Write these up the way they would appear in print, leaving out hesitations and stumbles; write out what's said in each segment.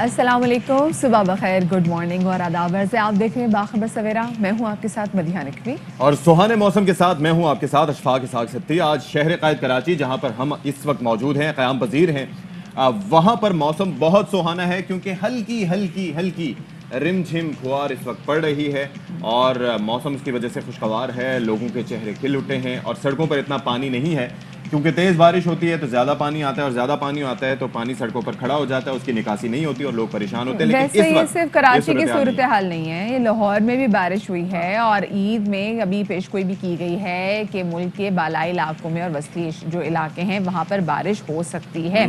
अस्सलाम वालेकुम, सुबह बखैर, गुड मॉर्निंग और आदाब से आप देख रहे हैं बाखबर सवेरा। मैं हूं आपके साथ मदीहा नकवी और सुहाने मौसम के साथ मैं हूं आपके साथ अशफाक इसाक सिद्दीकी। आज शहर क़ायद कराची जहां पर हम इस वक्त मौजूद हैं, क़याम पज़ीर हैं, वहां पर मौसम बहुत सुहाना है क्योंकि हल्की हल्की हल्की रिमझिम फुहार इस वक्त पड़ रही है और मौसम इसकी वजह से खुशगवार है। लोगों के चेहरे खिल उठे हैं और सड़कों पर इतना पानी नहीं है क्योंकि तेज़ बारिश होती है तो ज़्यादा पानी आता है और ज़्यादा पानी आता है तो पानी सड़कों पर खड़ा हो जाता है, उसकी निकासी नहीं होती और लोग परेशान होते हैं। वैसे ये सिर्फ कराची की सूरत हाल नहीं है, ये लाहौर में भी बारिश हुई है और ईद में अभी पेशगोई भी की गई है कि मुल्क के बालाई इलाकों में और वस्ती जो इलाके हैं वहाँ पर बारिश हो सकती है।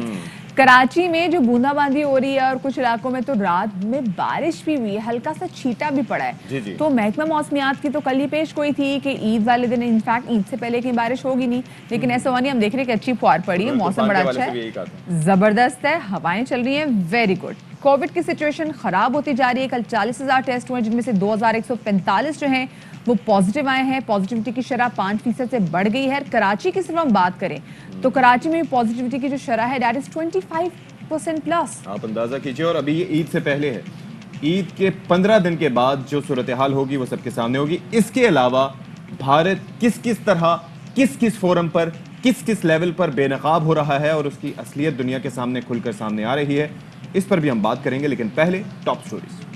कराची में जो बूंदाबांदी हो रही है और कुछ इलाकों में तो रात में बारिश भी हुई है, हल्का सा छींटा भी पड़ा है। तो महकमा मौसमियात की तो कल ही पेश गोई थी कि ईद वाले दिन, इनफैक्ट ईद से पहले कहीं बारिश होगी नहीं, लेकिन ऐसा हुआ नहीं। हम देख रहे हैं कि अच्छी फुहार पड़ी है, मौसम बड़ा अच्छा है, जबरदस्त है, हवाएं चल रही हैं, वेरी गुड। कोविड की सिचुएशन खराब होती जा रही है। कल 40,000 टेस्ट हुए जिनमें से 2,145 जो हैं वो पॉजिटिव आए हैं। पॉजिटिविटी की शरह 5% से बढ़ गई है। कराची की सिर्फ हम बात करें तो कराची में पॉजिटिविटी की जो शरह है दैट इज 25% प्लस। आप अंदाजा कीजिए। और अभी ये ईद से पहले है, ईद के 15 दिन के बाद जो सूरत हाल होगी वो सबके सामने होगी। इसके अलावा भारत किस किस तरह, किस किस फोरम पर, किस किस लेवल पर बेनकाब हो रहा है और उसकी असलियत दुनिया के सामने खुलकर सामने आ रही है, इस पर भी हम बात करेंगे। लेकिन पहले टॉप स्टोरीज।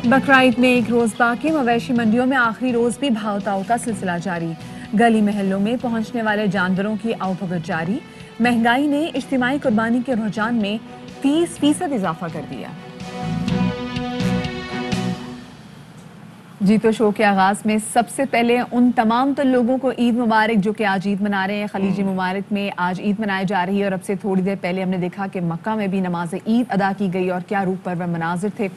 बकरा ईद में एक रोज बाकी, मवेशी मंडियों में आखिरी रोज भी भाव ताव का सिलसिला जारी। गली महलों में पहुंचने वाले जानवरों की आवभगत जारी। महंगाई ने इज्तिमाई कुर्बानी के रुझान में 30% इजाफा कर दिया। जी तो शो के आगाज में सबसे पहले उन तमाम तो लोगों को ईद मुबारक जो कि आज ईद मना रहे हैं। खलीजी मुबारक में आज ईद मनाई जा रही है और अब से थोड़ी देर पहले हमने देखा कि मक्का में भी नमाज ईद अदा की गई और क्या रूप पर्व मनाजिर थे।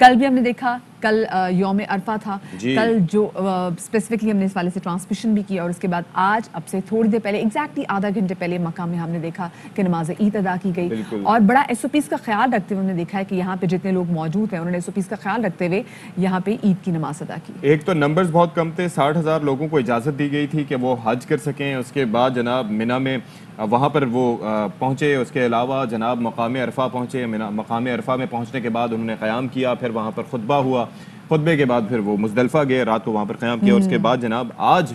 कल भी हमने देखा, कल यौम अरफा था, कल जो स्पेसिफिकली हमने इस वाले से ट्रांसमिशन भी किया और उसके बाद आज अब से थोड़ी देर पहले एग्जैक्टली आधा घंटे पहले मक्का में हमने देखा कि नमाज ईद अदा की गई और बड़ा SOPs का ख्याल रखते हुए हमने देखा है कि यहाँ पे जितने लोग मौजूद हैं उन्होंने SOPs का ख्याल रखते हुए यहाँ पे ईद की नमाज अदा की। एक तो नंबर्स बहुत कम थे, 60,000 लोगों को इजाज़त दी गई थी कि वो हज कर सकें। उसके बाद जनाब मिना में वहाँ पर वो पहुँचे। उसके अलावा जनाब मकाम अरफा पहुँचे। मकाम अरफा में पहुँचने के बाद उन्होंने क़याम किया, फिर वहाँ पर खुतबा हुआ, खुतबे के बाद फिर वो मुज़दलिफ़ा गए, रात को वहाँ पर क़याम किया। उसके बाद जनाब आज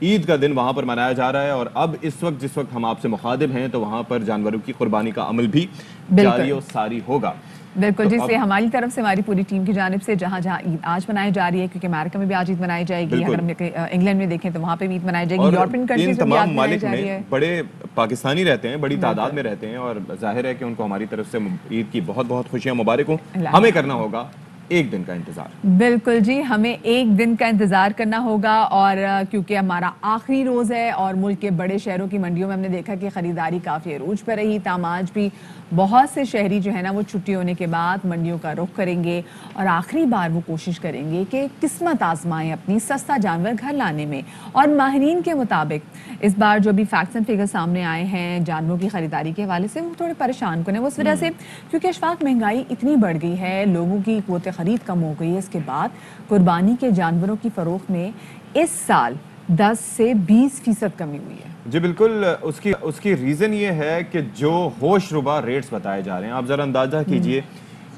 ईद का दिन वहाँ पर मनाया जा रहा है और अब इस वक्त जिस वक्त हम आपसे मुखातिब हैं तो वहाँ पर जानवरों की कुर्बानी का अमल भी जारी और सारी होगा। बिल्कुल जी, से हमारी तरफ से, हमारी पूरी टीम की जानिब से जहाँ जहाँ ईद आज मनाई जा रही है, क्योंकि अमेरिका में भी आज ईद मनाई जाएगी, अगर हम इंग्लैंड में देखें तो वहाँ पे भी ईद मनाई जाएगी, यूरोपियन कंट्रीज में भी ईद मनाई जा रही है। बड़े पाकिस्तानी रहते हैं, बड़ी तादाद में रहते हैं और जाहिर है कि उनको हमारी तरफ से ईद की बहुत बहुत खुशियाँ मुबारक हो। हमें करना होगा एक दिन का इंतजार। बिल्कुल जी, हमें एक दिन का इंतजार करना होगा और क्योंकि हमारा आखिरी रोज है और मुल्क के बड़े शहरों की मंडियों में हमने देखा कि खरीदारी काफी अरूज पर रही। ताम आज भी बहुत से शहरी जो है ना वो छुट्टी होने के बाद मंडियों का रुख करेंगे और आखिरी बार वो कोशिश करेंगे कि किस्मत आजमाएं अपनी सस्ता जानवर घर लाने में। और माहिरीन के मुताबिक इस बार जो भी फैक्ट्स एंड फिगर सामने आए हैं जानवरों की खरीदारी के हवाले से वो थोड़े परेशान करें। उस वजह से क्योंकि अशफाक महंगाई इतनी बढ़ गई है, लोगों की क़ुव्वत खरीद कम हो गई है, इसके बाद कुर्बानी के जानवरों की फरोख्त में इस साल 10 से 20% कमी हुई है। जी बिल्कुल, उसकी रीज़न ये है कि जो होशरुबा रेट्स बताए जा रहे हैं, आप ज़रा अंदाज़ा कीजिए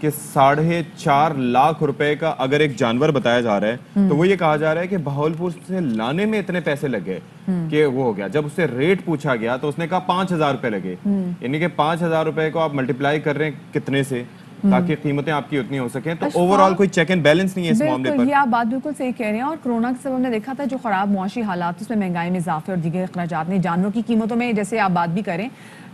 कि 4.5 लाख रुपए का अगर एक जानवर बताया जा रहा है तो वो ये कहा जा रहा है कि बहावलपुर से लाने में इतने पैसे लगे कि वो हो गया। जब उससे रेट पूछा गया तो उसने कहा 5,000 रुपए लगे, यानी कि 5,000 रुपए को आप मल्टीप्लाई कर रहे हैं कितने से ताकि कीमतें आपकी उतनी हो सके। तो ओवरऑल कोई चेक एंड बैलेंस नहीं है इस मामले पर। ये आप बात बिल्कुल सही कह रहे हैं और कोरोना के सबब हमने देखा था जो खराब मुआशी हालात, उसमें महंगाई में इजाफे और दीगर अखराजात ने जानवरों की कीमतों में, जैसे आप बात भी करें,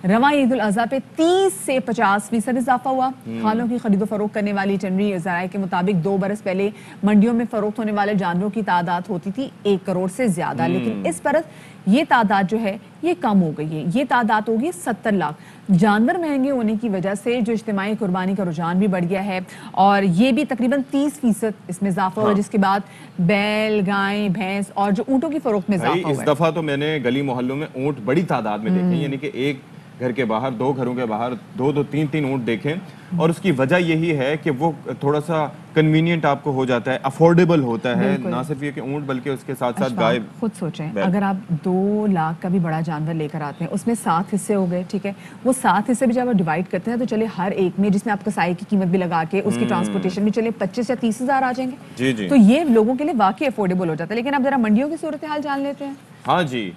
रवां ईद उल अज़हा पे 30 से 50% इजाफा हुआ। खालों की खरीदो फरोख्त करने वाली जनवरी ज़राए के मुताबिक 2 बरस पहले मंडियों में फरोख्त होने वाले जानवरों की तादाद होती थी 1 करोड़ से ज्यादा, लेकिन इस बरस ये तादाद जो है ये कम हो गई है। ये तादाद होगी 70 लाख। जानवर महंगे होने की वजह से जो इज्तिमाई कुर्बानी का रुझान भी बढ़ गया है और ये भी तकरीबन 30% इसमें इजाफा हुआ, जिसके बाद बैल, गाय, भैंस और जो ऊँटों की फरोख्त में इजाफा हुआ। इस दफा तो मैंने गली मोहल्लों में ऊँट बड़ी तादाद में देखे, यानी कि एक घर के बाहर, 2 घरों के बाहर 2-2, 3-3 ऊँट देखें, और उसकी वजह यही है कि वो थोड़ा सा कन्वीनियंट आपको हो जाता है, अफोर्डेबल होता है, ना सिर्फ ये कि ऊँट बल्कि उसके साथ साथ गाय। खुद सोचें, अगर आप 2 लाख का भी बड़ा जानवर लेकर आते हैं, उसमें 7 हिस्से हो गए, ठीक है, वो 7 हिस्से भी जब आप डिवाइड करते हैं तो चले हर एक में, जिसमें आप कसाई की कीमत भी लगा के उसकी ट्रांसपोर्टेशन भी चले 25 या 30 हज़ार आ जाएंगे। जी जी, तो ये लोगों के लिए वाकई अफोर्डेबल हो जाता है। लेकिन अब जरा मंडियों की सूरत हाल जान लेते हैं। हाँ जी,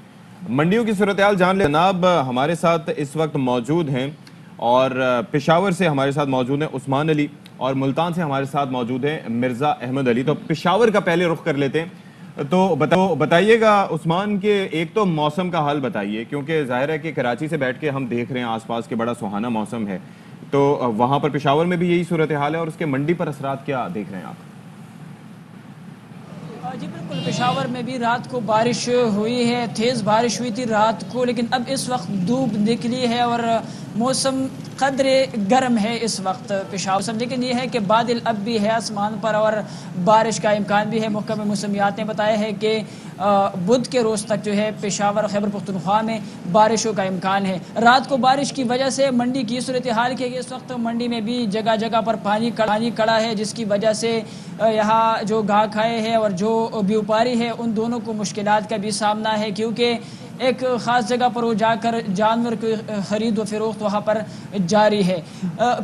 मंडियों की सूरत हाल जान ले। जनाब हमारे साथ इस वक्त मौजूद हैं, और पेशावर से हमारे साथ मौजूद हैं उस्मान अली, और मुल्तान से हमारे साथ मौजूद हैं मिर्ज़ा अहमद अली। तो पेशावर का पहले रुख कर लेते हैं। तो बताइएगा उस्मान के, एक तो मौसम का हाल बताइए, क्योंकि जाहिर है कि कराची से बैठ के हम देख रहे हैं आसपास के बड़ा सुहाना मौसम है, तो वहाँ पर पेशावर में भी यही सूरत हाल है, और उसके मंडी पर असरात क्या देख रहे हैं आप? जी बिल्कुल, पेशावर में भी रात को बारिश हुई है, तेज़ बारिश हुई थी रात को, लेकिन अब इस वक्त धूप निकली है और मौसम कदरे गर्म है इस वक्त पेशावर सब। लेकिन ये है कि बादल अब भी है आसमान पर और बारिश का इम्कान भी है। महकमा मौसमियात ने बताया है कि बुध के रोज़ तक जो है पेशावर खैबर पख्तूनख्वा में बारिशों का इम्कान है। रात को बारिश की वजह से मंडी की सूरत हाल की इस वक्त मंडी में भी जगह जगह पर पानी खड़ा है, जिसकी वजह से यहाँ जो गाहक आए हैं और जो व्यापारी है उन दोनों को मुश्किलात का भी सामना है, क्योंकि एक ख़ास जगह पर वो जाकर जानवर की ख़रीद व फ़रोख्त वहाँ पर जारी है।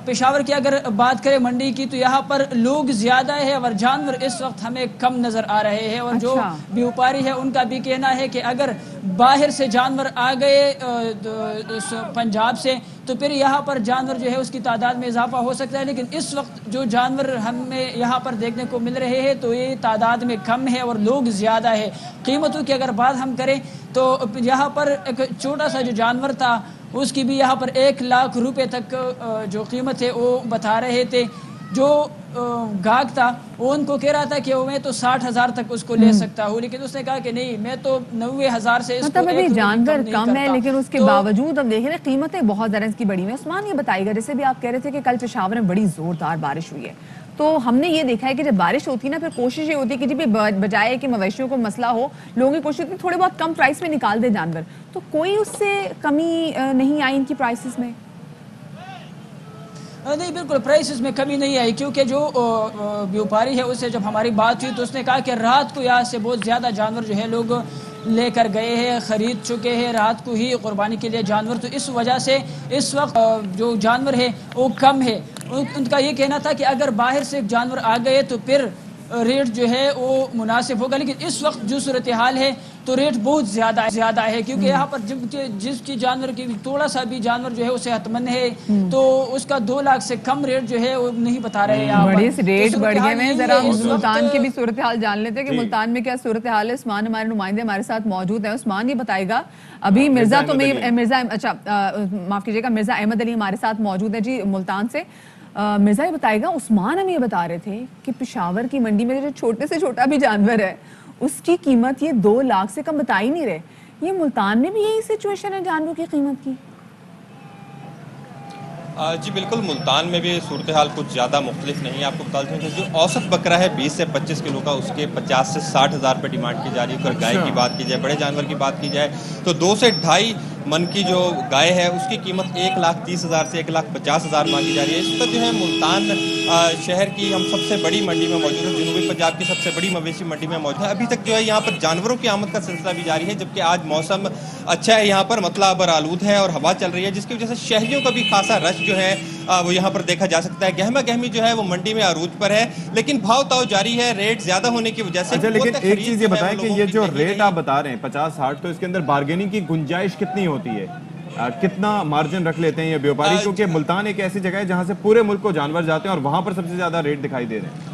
पेशावर की अगर बात करें मंडी की, तो यहाँ पर लोग ज़्यादा है और जानवर इस वक्त हमें कम नज़र आ रहे हैं। और जो व्यापारी है उनका भी कहना है कि अगर बाहर से जानवर आ गए पंजाब से, तो फिर यहाँ पर जानवर जो है उसकी तादाद में इजाफा हो सकता है। लेकिन इस वक्त जो जानवर हमें यहाँ पर देखने को मिल रहे हैं तो ये तादाद में कम है और लोग ज़्यादा है। कीमतों की अगर बात हम करें तो यहाँ पर एक छोटा सा जो जानवर था उसकी भी यहाँ पर 1 लाख रुपए तक जो कीमत है वो बता रहे थे। जो गाहक था वो उनको कह रहा था कि मैं तो 60,000 तक उसको ले सकता हूँ, लेकिन उसने कहा कि नहीं, मैं तो 90,000 से मतलब अभी जानवर कम है, लेकिन उसके बावजूद अब देख रहे हैं कीमतें बहुत ज़्यादा इसकी बढ़ी हुई है। उस्मान ये बताइएगा, जैसे भी आप कह रहे थे कि कल पेशावर में बड़ी ज़ोरदार बारिश हुई है, तो हमने ये देखा है कि जब बारिश होती है ना, फिर कोशिश ये होती है कि जी बजाय कि मवेशियों को मसला हो, लोगों की कोशिश होती है थोड़े बहुत कम प्राइस में निकाल दे जानवर। तो कोई उससे कमी नहीं आई इनकी प्राइसेस में? नहीं, बिल्कुल प्राइसेस में कमी नहीं आई, क्योंकि जो व्यापारी है उससे जब हमारी बात हुई तो उसने कहा कि रात को यहाँ से बहुत ज़्यादा जानवर जो है लोग लेकर गए हैं, ख़रीद चुके हैं रात को ही कुर्बानी के लिए जानवर। तो इस वजह से इस वक्त जो जानवर है वो कम है। उनका ये कहना था कि अगर बाहर से जानवर आ गए तो फिर रेट जो है वो मुनासिब होगा, लेकिन इस वक्त जो सूरत हाल है तो रेट बहुत ज़्यादा है, क्योंकि यहाँ पर जिसकी जानवर की थोड़ा सा भी जानवर जो है वो सेहतमंद है तो उसका 2 लाख से कम रेट जो है वो नहीं बता रहे हैं। बड़े से रेट बढ़ गए हैं। जरा मुल्तान की भी सूरत हाल जान लेते हैं कि मुल्तान में क्या सूरत हाल है। उस्मान हमारे नुमाइंदे हमारे साथ मौजूद है। उस्मान ये बताएगा, अभी मिर्जा माफ कीजिएगा मिर्जा अहमद अली हमारे साथ मौजूद है जी मुल्तान से। मिर्जा ये बताएगा, उस्मान हमें ये बता रहे थे कि पेशावर की मंडी में जो छोटे से छोटा भी जानवर है उसकी कीमत ये 2 लाख से कम बता ही नहीं रहे। ये मुल्तान में भी यही सिचुएशन है जानवरों की कीमत की? जी बिल्कुल, मुल्तान में भी सूरत हाल कुछ ज़्यादा मुख्तलिफ नहीं है। आपको बता दें कि जो औसत बकरा है 20 से 25 किलो का, उसके 50 से 60 हज़ार रुपये डिमांड की जा रही है। अगर गाय की बात की जाए, बड़े जानवर की बात की जाए तो 2 से 2.5 मन की जो गाय है उसकी कीमत 1,30,000 से 1,50,000 मांगी जा रही है। इस पर जो है मुल्तान शहर की हम सबसे बड़ी मंडी में मौजूद है, जनूबी पंजाब की सबसे बड़ी मवेशी मंडी में मौजूद है। अभी तक जो है यहाँ पर जानवरों की आमद का सिलसिला भी जारी है, जबकि आज मौसम अच्छा है, यहाँ पर मतला अबर आलूद है और हवा चल रही है, जिसकी वजह से शहरियों का भी खासा रश जो है वो यहाँ पर देखा जा सकता है। गहमा गहमी जो है वो मंडी में अरूज पर है, लेकिन भाव ताव जारी है रेट ज्यादा होने की वजह से। अच्छा, लेकिन एक चीज ये बताएं कि ये जो रेट आप बता रहे हैं 50-60, तो इसके अंदर बार्गेनिंग की गुंजाइश कितनी होती है? कितना मार्जिन रख लेते हैं ये व्यापारी? क्योंकि मुल्तान एक ऐसी जगह है जहां से पूरे मुल्क को जानवर जाते हैं और वहां पर सबसे ज्यादा रेट दिखाई दे रहे हैं।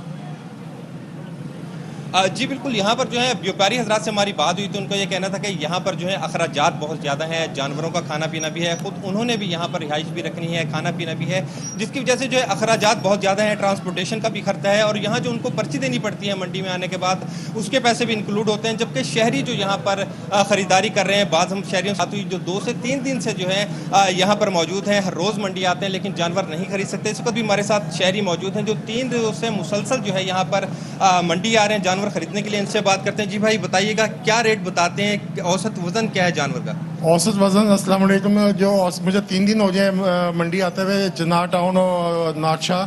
जी बिल्कुल, यहाँ पर जो है व्यापारी हजरात से हमारी बात हुई तो उनका ये कहना था कि यहाँ पर जो है अखराजात बहुत ज़्यादा हैं, जानवरों का खाना पीना भी है, खुद उन्होंने भी यहाँ पर रिहाइश भी रखनी है, खाना पीना भी है, जिसकी वजह से जो है अखराजात बहुत ज़्यादा हैं, ट्रांसपोर्टेशन का भी खर्चा है और यहाँ जो उनको पर्ची देनी पड़ती है मंडी में आने के बाद उसके पैसे भी इंक्लूड होते हैं। जबकि शहरी जो यहाँ पर ख़रीदारी कर रहे हैं, बाद हम शहरियों साथ हुई जो 2 से 3 दिन से जो है यहाँ पर मौजूद हैं, हर रोज़ मंडी आते हैं लेकिन जानवर नहीं खरीद सकते। इस वक्त भी हमारे साथ शहरी मौजूद हैं जो 3 रोज़ से मुसलसल जो है यहाँ पर मंडी आ रहे हैं, जानवर जानवर खरीदने के लिए इनसे बात करते हैं। जी भाई बताइएगा क्या रेट बताते हैं, औसत वजन क्या है जानवर का? औसत वज़न अस्सलाम वालेकुम, जो मुझे 3 दिन हो गए मंडी आते हुए चिनार टाउन और नादशाह,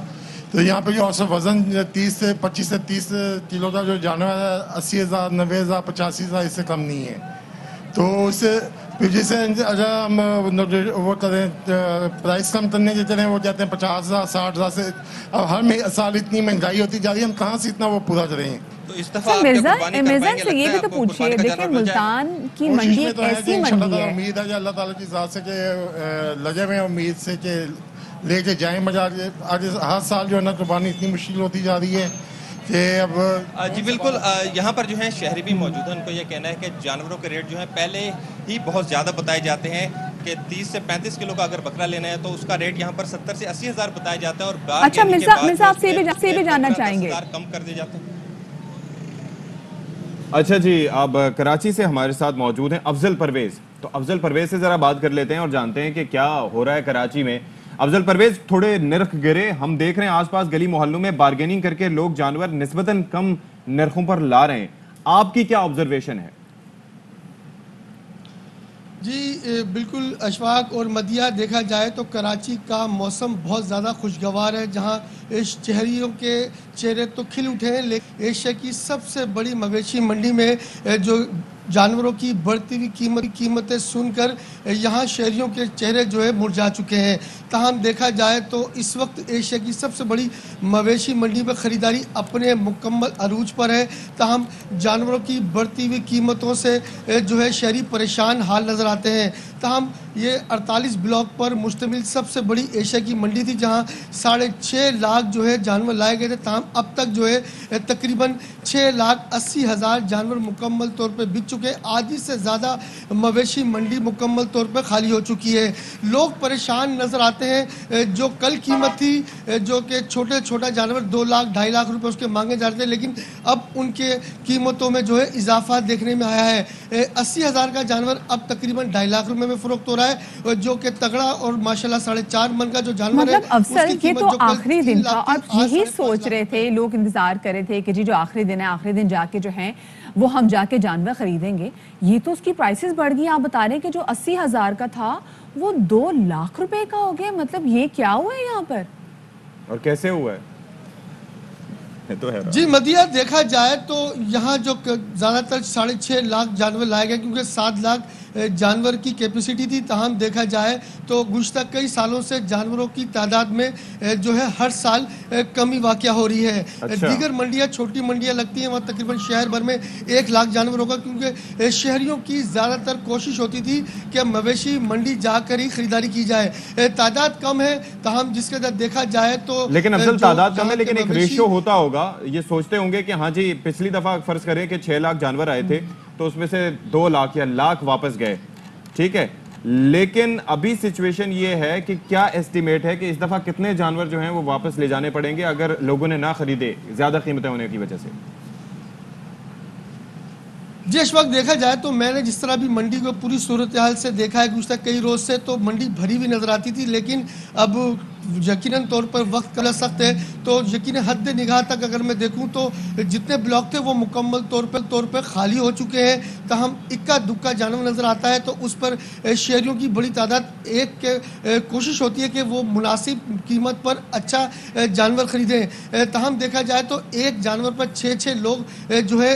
तो यहाँ पे जो औसत वज़न 25 से 30 किलो का जो जानवर है 80,000, 90,000, 85,000 इससे कम नहीं है। तो इससे जैसे अगर हम वो करें प्राइस कम करने के चलें, वो कहते हैं 50,000, 60,000 से। अब हर साल इतनी महंगाई होती जा रही है, हम कहाँ से इतना वो पूरा करें? तो इस दफा मिर्जा से ये भी तो पूछिए, देखिए मुल्तान की मंडी एक ऐसी मंडी है, उम्मीद है कि अल्लाह ताला की ज़ात से कि लगे हुए उम्मीद से कि लेके जाएं मजा। आज हर साल जो है ना कुर्बानी इतनी मुश्किल होती जा रही है कि अब जी बिल्कुल, यहाँ पर जो है शहरी भी मौजूद हैं। उनको ये कहना है कि जानवरों के रेट जो है पहले ही बहुत ज़्यादा बताए जाते हैं कि 30 से 35 किलो का अगर बकरा लेना है तो उसका रेट यहाँ पर 70 से 80,000 बताया जाता है। और अच्छा मिर्जा आपसे भी जानना चाहेंगे, कम कर दिए जाते हैं। अच्छा जी, अब कराची से हमारे साथ मौजूद हैं अफजल परवेज। तो अफजल परवेज से जरा बात कर लेते हैं और जानते हैं कि क्या हो रहा है कराची में। अफजल परवेज, थोड़े नर्ख गिरे हम देख रहे हैं आसपास गली मोहल्लों में बार्गेनिंग करके लोग जानवर निस्बतन कम नरखों पर ला रहे हैं, आपकी क्या ऑब्जर्वेशन है? जी बिल्कुल अशफाक और मदिया, देखा जाए तो कराची का मौसम बहुत ज़्यादा खुशगवार है, जहां शहरियों के चेहरे तो खिल उठे हैं, लेकिन एशिया की सबसे बड़ी मवेशी मंडी में जो जानवरों की बढ़ती हुई कीमतें सुनकर यहाँ शहरियों के चेहरे जो है मुरझा चुके हैं। ताहम देखा जाए तो इस वक्त एशिया की सबसे बड़ी मवेशी मंडी में ख़रीदारी अपने मुकम्मल अरूज पर है। ताहम जानवरों की बढ़ती हुई कीमतों से जो है शहरी परेशान हाल नज़र आते हैं। ताहम ये 48 ब्लॉक पर मुश्तमिल सबसे बड़ी एशिया की मंडी थी, जहाँ 6.5 लाख जो है जानवर लाए गए थे। ताहम अब तक जो है तकरीबन 6,80,000 जानवर मुकम्मल तौर पर बिक चुके हैं। आधी से ज़्यादा मवेशी मंडी मुकम्मल तौर पर खाली हो चुकी है। लोग परेशान नज़र आते हैं। जो कल कीमत थी, जो कि छोटा जानवर 2 लाख 2.5 लाख रुपए उसके मांगे जा रहे थे, लेकिन अब उनके कीमतों में जो है इजाफा देखने में आया है। 80,000 का जानवर अब तकरीबन 2.5 लाख रुपए में फरोख्त हो रहा है, जो कि तगड़ा और माशाल्लाह 4.5 मन का जो जानवर मतलब है। अफसल ये तो आखिरी दिन था और यही सोच रहे थे लोग, इंतजार कर रहे थे कि जी जो आखिरी दिन है, आखिरी दिन जाके जो है वो हम जाके जानवर खरीदेंगे। ये तो उसकी प्राइसेस बढ़ गई। आप बता रहे हैं कि जो 80,000 का था वो 2 लाख रुपए का हो गया। मतलब ये क्या हुआ है यहाँ पर और कैसे हुआ है? तो है जी मदिया, देखा जाए तो यहाँ जो ज़्यादातर 6.5 लाख जानवर लाए गए, क्योंकि 7 लाख जानवर की कैपेसिटी थी। तमाम देखा जाए तो गुज़श्ता कई सालों से जानवरों की तादाद में जो है हर साल कमी वाक़या हो रही है। अच्छा। दीगर मंडियाँ, छोटी मंडियाँ लगती हैं, वहाँ तकरीबन शहर भर में 1 लाख जानवर होगा, क्योंकि शहरियों की ज़्यादातर कोशिश होती थी कि मवेशी मंडी जाकर ही ख़रीदारी की जाए। तादाद कम है, ताहम जिसके अंदर देखा जाए तो लेकिन अफजल तादाद कम है, लेकिन एक रेशियो होता होगा। ये सोचते होंगे कि हाँ जी पिछली दफा फर्ज करें कि 6 लाख जानवर आए थे तो उसमें से 2 लाख या लाख वापस गए, ठीक है, लेकिन अभी सिचुएशन ये है कि क्या एस्टिमेट है कि इस दफा कितने जानवर जो हैं वो वापस ले जाने पड़ेंगे अगर लोगों ने ना खरीदे ज्यादा कीमतें होने की वजह से? जी इस वक्त देखा जाए तो मैंने जिस तरह भी मंडी को पूरी सूरत हाल से देखा है गुज़श्ता कई रोज़ से, तो मंडी भरी हुई नज़र आती थी, लेकिन अब यकीनन तौर पर वक्त का सख्त है। तो यकीनन हद निगाह तक अगर मैं देखूं तो जितने ब्लॉक थे वो मुकम्मल तौर पर खाली हो चुके हैं। ताहम इक्का दुक्का जानवर नज़र आता है तो उस पर शहरियों की बड़ी तादाद एक कोशिश होती है कि वो मुनासिब कीमत पर अच्छा जानवर ख़रीदें। ताहम देखा जाए तो एक जानवर पर 6 लोग जो है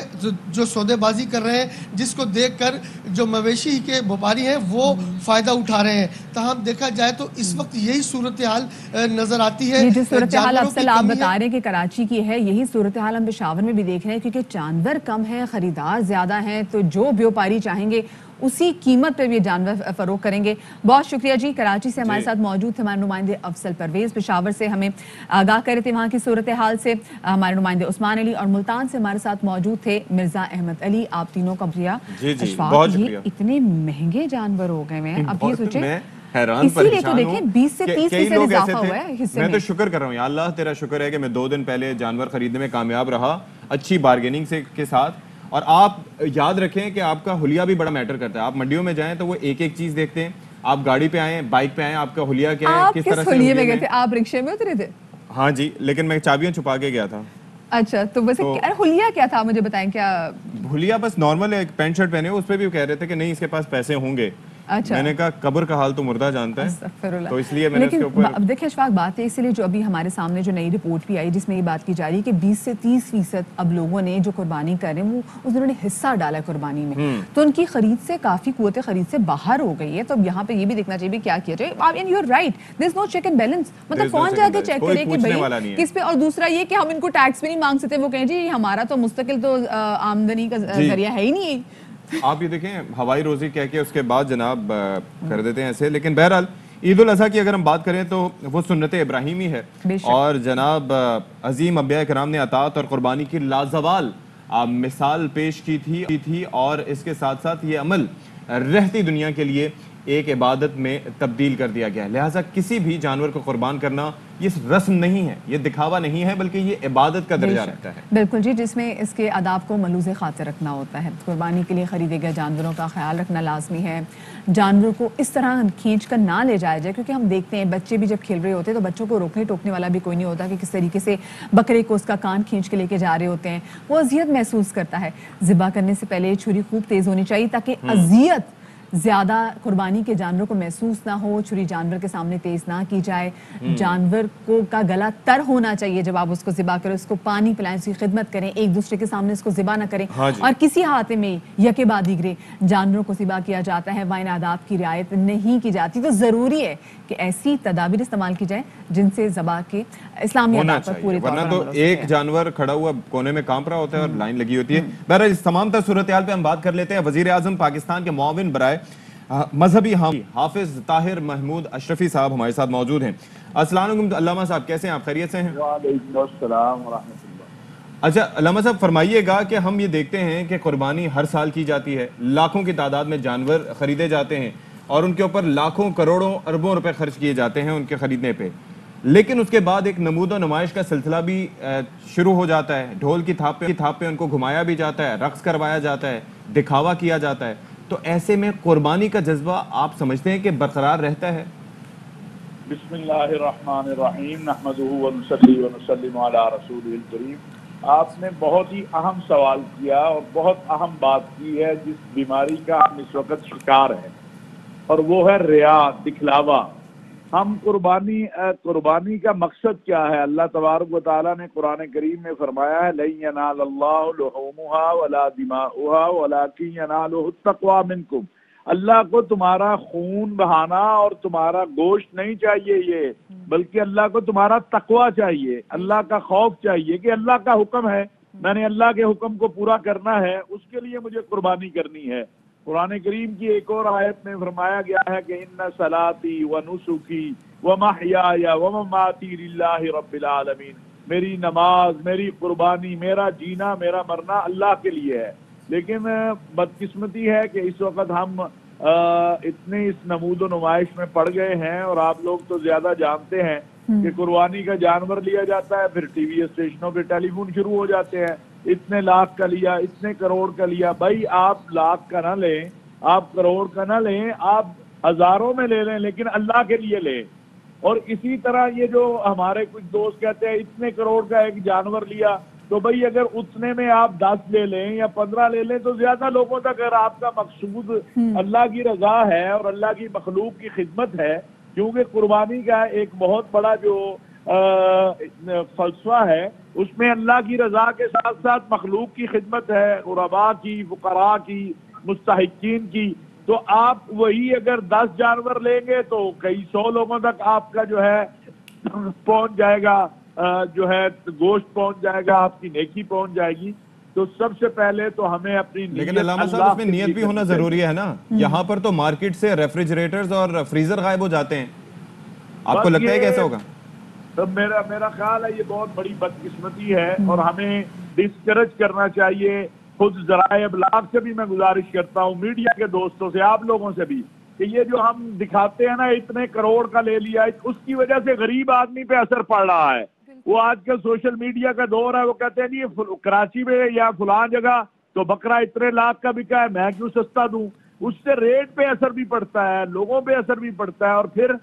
जो सौदेबाजी कर रहे हैं, जिसको देख कर जो मवेशी के व्यापारी हैं वो फ़ायदा उठा रहे हैं। ताहम देखा जाए तो इस वक्त यही सूरत हाल नजर आती है। ये जो सूरत हाल अफसल आप बता रहे हैं कि कराची की है, यही सूरत हाल हम पेशावर में भी देख रहे हैं, क्योंकि जानवर कम है, खरीदार ज्यादा हैं, तो जो व्यापारी चाहेंगे उसी कीमत पे भी जानवर फरोख्त करेंगे। बहुत शुक्रिया जी। कराची से हमारे साथ मौजूद थे हमारे नुमाइंदे अफसल परवेज, पेशावर से हमें आगाह कर रहे थे वहाँ की सूरत हाल से हमारे नुमाइंदे उस्मान अली, और मुल्तान से हमारे साथ मौजूद थे मिर्जा अहमद अली। आप तीनों का शुक्रिया। ये इतने महंगे जानवर हो गए हैं, अब ये सोचे इसीलिए तो देखें 20 से 30% इजाफा हुआ है हिस्से में। मैं तो शुक्र कर रहा हूँ, या अल्लाह तेरा शुक्र है कि मैं 2 दिन पहले जानवर खरीदने में कामयाब रहा अच्छी बार्गेनिंग से के साथ। और आप याद रखें कि आपका हुलिया भी बड़ा मैटर करता है। आप मंडियों में जाएं तो वो एक एक चीज देखते हैं। आप गाड़ी पे आए, बाइक पे आए, आपका हुलिया क्या है, किस तरह से हुलिये में गए थे? आप रिक्शे में उतरे थे? हाँ जी, लेकिन मैं चाबियां छुपा के गया था। अच्छा, तो वैसे हुलिया क्या था, मुझे बताएं क्या? हुलिया बस नॉर्मल एक पैंट शर्ट पहने, उस पे भी कह रहे थे कि नहीं इसके पास पैसे होंगे। अच्छा, मैंने कहा कब्र का हाल तो मुर्दा जानता है, तो इसलिए मैंने लेकिन उसके ऊपर। अब देखिए अशफाक, बात है इसलिए जो अभी हमारे सामने जो नई रिपोर्ट भी आई जिसमें ये बात की जा रही है कि 20 से 30% अब लोगों ने जो कुर्बानी कर रहे हैं वो उन्होंने हिस्सा डाला है कुर्बानी में, तो उनकी खरीद से काफी कुव्वत खरीद से बाहर हो गई है। तो अब यहाँ पे ये भी देखना चाहिए क्या किया जाए। And you are right, there is no check and balance, मतलब कौन जाके चेक करे कि भाई किस पे। और दूसरा ये कि हम इनको टैक्स भी नहीं मांग सकते, वो कहें जी हमारा तो मुस्तकिल तो आमदनी का जरिया है ही नहीं। आप ये देखें हवाई रोजी कह के उसके बाद जनाब कर देते हैं ऐसे। लेकिन बहरहाल ईद उल अज़हा की अगर हम बात करें तो वो सुन्नत इब्राहिमी है, और जनाब अजीम अंबिया किराम ने अतात और कुर्बानी की लाजवाल मिसाल पेश की थी, और इसके साथ साथ ये अमल रहती दुनिया के लिए एक इबादत में तब्दील कर दिया गया है। लिहाजा किसी भी जानवर को कुर्बान करना ये रस्म नहीं है, ये दिखावा नहीं है, बल्कि ये इबादत का दर्जा रखता है। बिल्कुल जी, जिसमें इसके आदाब को मलूज़े खातिर रखना होता है। कुर्बानी के लिए खरीदे गए जानवरों का ख्याल रखना लाजमी है। जानवरों को इस तरह खींच कर ना ले जाया जाए, क्योंकि हम देखते हैं बच्चे भी जब खेल रहे होते हैं तो बच्चों को रोकने टोकने वाला भी कोई नहीं होता कि किस तरीके से बकरे को उसका कान खींच के लेके जा रहे होते हैं। वो अजियत महसूस करता है। ज़िबा करने से पहले छुरी खूब तेज़ होनी चाहिए ताकि अजियत ज़्यादा कुर्बानी के जानवर को महसूस ना हो। छुरी जानवर के सामने तेज़ ना की जाए। जानवर को का गला तर होना चाहिए जब आप उसको ज़िबा करें, उसको पानी पिलाएं, उसकी खिदमत करें, एक दूसरे के सामने उसको ज़िबा ना करें। और किसी हाथे में यके बाद दीगरे जानवरों को ज़िबा किया जाता है, वहाँ इन आदाब की रियायत नहीं की जाती। तो ज़रूरी है कि ऐसी तदाबीर इस्तेमाल की जाए जिनसे ज़बा के इस्लामी आदाब पर पूरे तौर पर वरना तो एक जानवर खड़ा हुआ कोने में कांप रहा होता है और लाइन लगी होती है। बहरहाल इस तमाम तर सूरत हाल पे हम बात कर लेते हैं। वजीर आजम पाकिस्तान के मुआविन बराए मजहबी हाफिज ताहिर महमूद अशरफी साहब हमारे साथ मौजूद हैं। अस्सलाम वालेकुम अल्लामा साहब, कैसे हैं आप? खैरियत से हैं? वालेकुम अस्सलाम व रहमतुल्लाह। अच्छा अल्लामा साहब, फरमाइएगा कि हम ये देखते हैं कि कुर्बानी हर साल की जाती है, लाखों की तादाद में जानवर खरीदे जाते हैं और उनके ऊपर लाखों करोड़ों अरबों रुपए खर्च किए जाते हैं उनके खरीदने पे, लेकिन उसके बाद एक नमूद नुमाइश का सिलसिला भी शुरू हो जाता है। ढोल की थाप पे उनको घुमाया भी जाता है, रक्स करवाया जाता है, दिखावा किया जाता है। तो ऐसे में कुर्बानी का जज्बा आप समझते हैं कि बरकरार रहता है? बिस्मिल्लाहिर्रहमानिर्रहीम नहमदुहु व नुसल्ली व नुसल्लिमु अला रसूलिल करीम। आपने बहुत ही अहम सवाल किया और बहुत अहम बात की है जिस बीमारी का हम इस वक्त शिकार है, और वो है रिया, दिखलावा। हम कुर्बानी का मकसद क्या है? अल्लाह तबारक व तआला ने कुरान करीम में फरमाया है, लन यनालल्लाहु लुहूमुहा वला दिमाउहा वलाकिन यनालुहु तक़वा मिनकुम। अल्लाह को तुम्हारा खून बहाना और तुम्हारा गोश्त नहीं चाहिए ये, बल्कि अल्लाह को तुम्हारा तक़वा चाहिए, अल्लाह का खौफ चाहिए कि अल्लाह का हुक्म है, मैंने अल्लाह के हुक्म को पूरा करना है, उसके लिए मुझे कुर्बानी करनी है। कुरान करीम की एक और आयत में फरमाया गया है कि इन्ना सलाती व नुसुकी व महयाया व ममाती लिल्लाहि रब्बिल आलमीन। मेरी नमाज, मेरी कुर्बानी, मेरा जीना, मेरा मरना अल्लाह के लिए है। लेकिन बदकिस्मती है कि इस वक्त हम इतने इस नमूद नुमाइश में पड़ गए हैं, और आप लोग तो ज्यादा जानते हैं कि कुर्बानी का जानवर लिया जाता है, फिर टीवी स्टेशनों पे टेलीफोन शुरू हो जाते हैं, इतने लाख का लिया, इतने करोड़ का लिया। भाई आप लाख का ना लें, आप करोड़ का ना लें, आप हजारों में ले लें, लेकिन अल्लाह के लिए लें। और इसी तरह ये जो हमारे कुछ दोस्त कहते हैं इतने करोड़ का एक जानवर लिया, तो भाई अगर उतने में आप 10 ले लें या 15 ले लें तो ज्यादा लोगों तक अगर आपका मकसूद अल्लाह की रजा है और अल्लाह की मखलूक की खिदमत है, क्योंकि कुर्बानी का एक बहुत बड़ा जो फलसफा है उसमें अल्लाह की रजा के साथ साथ मखलूक की खिदमत है, गुरबा की, फुकरा की, मुस्तहिकीन की। तो आप वही अगर 10 जानवर लेंगे तो कई 100 लोगों तक आपका जो है पहुंच जाएगा, जो है गोश्त पहुंच जाएगा, आपकी नेकी पहुंच जाएगी। तो सबसे पहले तो हमें अपनी लेकिन अल्लामा साहब उसमें नियत भी होना जरूरी है ना। यहाँ पर तो मार्केट से रेफ्रिजरेटर्स और फ्रीजर गायब हो जाते हैं, आपको लगता है कैसे होगा? तो मेरा ख्याल है ये बहुत बड़ी बदकिस्मती है और हमें डिस्करेज करना चाहिए। खुद ज़राए इब्लाग से भी मैं गुजारिश करता हूँ, मीडिया के दोस्तों से, आप लोगों से भी, कि ये जो हम दिखाते हैं ना इतने करोड़ का ले लिया, उसकी वजह से गरीब आदमी पे असर पड़ रहा है। वो आजकल सोशल मीडिया का दौर है, वो कहते हैं नहीं कराची में या फलां जगह तो बकरा इतने लाख का बिका है, मैं क्यों सस्ता दूं। उससे रेट पे असर भी पड़ता है, लोगों पे असर भी पड़ता है, और फिर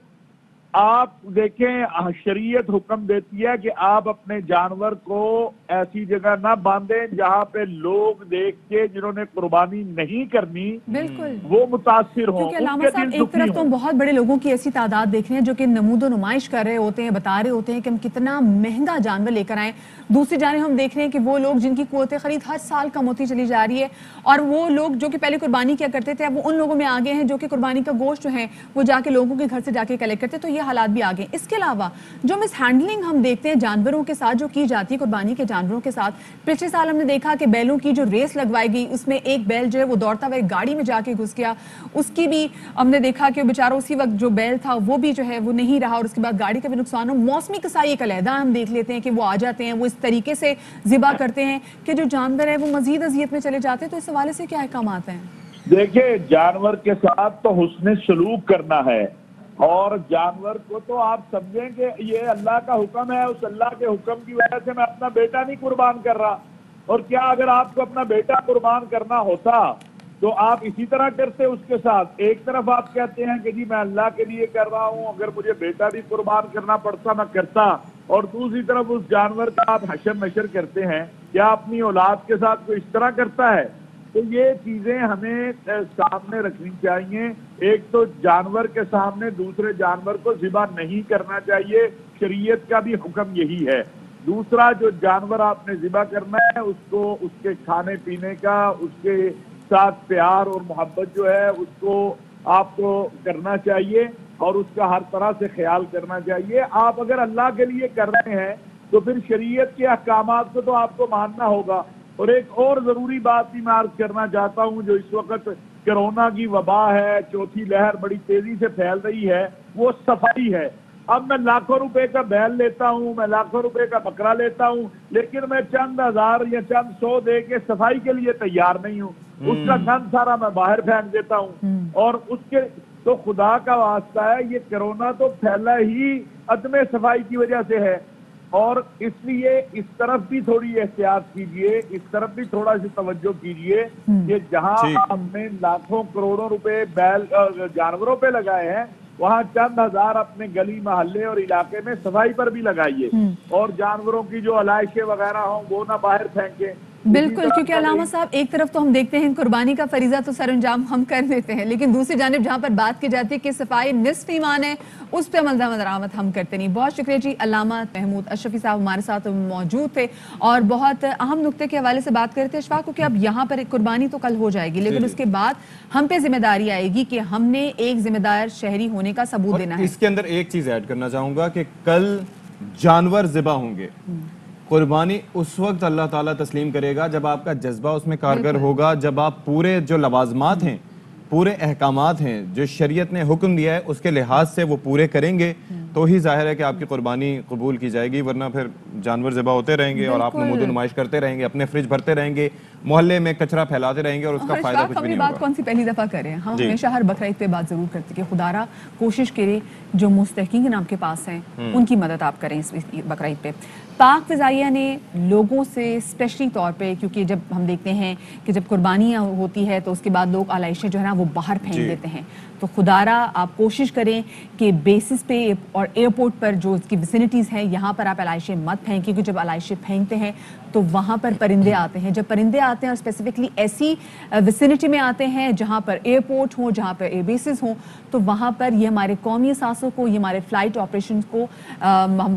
آپ دیکھیں شریعت حکم دیتی ہے کہ آپ اپنے جانور کو ایسی جگہ نہ باندھیں جہاں پہ لوگ دیکھ کے جنہوں نے قربانی نہیں کرنی بالکل وہ متاثر ہوں، کیونکہ ان علامہ کے صاحب دل ایک دکھی طرف تو ہوں۔ ہم بہت بڑے لوگوں کی ایسی تعداد دیکھ رہے ہیں جو کہ نمود و نمائش کر رہے ہوتے ہیں، بتا رہے ہوتے ہیں کہ ہم کتنا مہنگا جانور لے کر آئیں، دوسری جانب ہم دیکھ رہے ہیں کہ وہ لوگ جن کی قوت خرید ہر سال کم ہوتی چلی جا رہی ہے، اور وہ لوگ جو کہ پہلے قربانی کیا کرتے تھے اب وہ ان لوگوں میں آگے ہیں جو کہ قربانی کا گوشت جو ہے وہ جا کے لوگوں کے گھر سے جا کے کلیکٹ کرتے ہیں، تو یہ حالات بھی آگے ہیں۔ اس کے علاوہ جو مس ہینڈلنگ ہم دیکھتے ہیں جانوروں کے ساتھ جو کی جاتی ہے قربانی کے جانوروں کے ساتھ، پچھلے سال ہم نے دیکھا کہ بیلوں کی جو ریس لگوائی گئی اس میں ایک بیل جو ہے وہ دوڑتا ہوا ایک گاڑی میں جا کے گھس گیا، اس کی بھی ہم نے دیکھا کہ بیچارہ اسی وقت جو بیل تھا وہ بھی جو ہے وہ نہیں رہا، اور اس کے بعد گاڑی کا بھی نقصان ہو۔ موسمی قصائی ایک علیحدہ ہم دیکھ لیتے ہیں کہ وہ آ جاتے ہیں، وہ اس طریقے سے ذبح کرتے ہیں کہ جو جانور ہے وہ مزید اذیت میں چلے جاتے ہیں، تو اس حوالے سے کیا احکامات ہیں؟ دیکھیں جانور کے ساتھ تو حسن سلوک کرنا ہے، اور جانور کو تو آپ سمجھیں کہ یہ اللہ کا حکم ہے، اس اللہ کے حکم کی وجہ سے میں اپنا بیٹا نہیں قربان کر رہا، اور کیا اگر آپ کو اپنا بیٹا قربان کرنا ہوتا تو آپ اسی طرح کرتے اس کے ساتھ؟ ایک طرف آپ کہتے ہیں کہ جی میں اللہ کے لیے کر رہا ہوں، اگر مجھے بیٹا بھی قربان کرنا پڑتا میں کرتا، اور دوسری طرف اس جانور کا آپ حشر نشر کرتے ہیں، کیا اپنی اولاد کے ساتھ کوئی اس طرح کرتا ہے؟ تو یہ چیزیں ہمیں سامنے رکھنی چاہیے۔ ایک تو جانور کے سامنے دوسرے جانور کو ذبح نہیں کرنا چاہیے، شریعت کا بھی حکم یہی ہے۔ دوسرا جو جانور آپ نے ذبح کرنا ہے اس کو اس کے کھانے پینے کا، اس کے ساتھ پیار اور محبت جو ہے اس کو آپ کو کرنا چاہیے، اور اس کا ہر طرح سے خیال کرنا چاہیے۔ آپ اگر اللہ کے لیے کر رہے ہیں تو پھر شریعت کے احکامات کو تو آپ کو ماننا ہوگا۔ اور ایک اور ضروری بات بھی میں عرض کرنا چاہتا ہوں، جو اس وقت کرونا کی وبا ہے، چوتھی لہر بڑی تیزی سے پھیل رہی ہے، وہ صفائی ہے۔ اب میں لاکھوں روپے کا بیل لیتا ہوں، میں لاکھوں روپے کا بکرا لیتا ہوں، لیکن میں چند ہزار یا چند سو دے کے صفائی کے لیے تیار نہیں ہوں، اس کا گند سارا میں باہر پھینک دیتا ہوں، اور اس کے تو خدا کا واسطہ ہے یہ کرونا تو پھیلا ہی عدم صفائی کی وجہ سے ہے، اور اس لیے اس طرف بھی تھوڑی احتیاط کیجئے، اس طرف بھی تھوڑا سی توجہ کیجئے کہ جہاں ہم نے لاکھوں کروڑوں روپے بیل جانوروں پہ لگائے ہیں، وہاں چند ہزار اپنے گلی محلے اور علاقے میں صفائی پر بھی لگائیے، اور جانوروں کی جو علائشیں وغیرہ ہوں وہ نہ باہر پھینکیں۔ بالکل، کیونکہ علامہ صاحب ایک طرف تو ہم دیکھتے ہیں قربانی کا فریضہ تو سر انجام ہم کر دیتے ہیں، لیکن دوسری جانب جہاں پر بات کی جاتی ہے کہ صفائی نصف ایمان ہے، اس پہ عمل درآمد ہم کرتے نہیں۔ بہت شکریہ جی، علامہ محمود اشرفی صاحب ہمارے ساتھ موجود تھے اور بہت اہم نقطے کے حوالے سے بات کر رہے تھے اشفاق کو کہ اب یہاں پر ایک قربانی تو کل ہو جائے گی، لیکن اس کے بعد ہم پہ ذمہ داری آئے گی کہ ہم نے ایک ذمہ دار شہری ہونے کا ثبوت دینا ہے۔ اس کے اندر ایک چیز ایڈ کرنا چاہوں گا کہ کل جانور ذبح ہوں گے، قربانی اس وقت اللہ تعالیٰ تسلیم کرے گا جب آپ کا جذبہ اس میں کارگر ہوگا، جب آپ پورے جو لوازمات ہیں، پورے احکامات ہیں جو شریعت نے حکم دیا ہے اس کے لحاظ سے وہ پورے کریں گے تو ہی ظاہر ہے کہ آپ کی قربانی قبول کی جائے گی، ورنہ پھر جانور ذبح ہوتے رہیں گے اور آپ نمود و نمائش کرتے رہیں گے، اپنے فریج بھرتے رہیں گے، محلے میں کچرا پھیلاتے رہیں گے اور اس کا فائدہ کچھ بھی نہیں ہوگا۔ بات کون سی پہلی دفعہ کریں، ہم ہمیشہ ہر بقرعید پہ بات ضرور کرتے کہ خدا را کوشش کرے جو مستحقین آپ کے پاس ہیں ان کی مدد آپ کریں اس بقرعید پہ۔ پاک فضائیہ نے لوگوں سے اسپیشلی طور پہ، کیونکہ جب ہم دیکھتے ہیں کہ جب قربانیاں ہوتی ہے تو اس کے بعد لوگ علائشیں جو ہے نا وہ باہر پھینک دیتے ہیں، تو خدا را آپ کوشش کریں کہ بیسس پہ اور ایئرپورٹ پر جو اس کی ویسینٹیز ہیں یہاں پر آپ علائشیں مت پھینکیں، کیونکہ جب علائشیں پھینکتے ہیں تو وہاں پر پرندے آتے ہیں، جب پرندے آتے ہیں اور اسپیسیفکلی ایسی ویسینٹی میں آتے ہیں جہاں پر ایئرپورٹ ہوں، جہاں پر ایئر بیسز ہوں، تو وہاں پر یہ ہمارے قومی اثاثوں کو، یہ ہمارے فلائٹ آپریشنز کو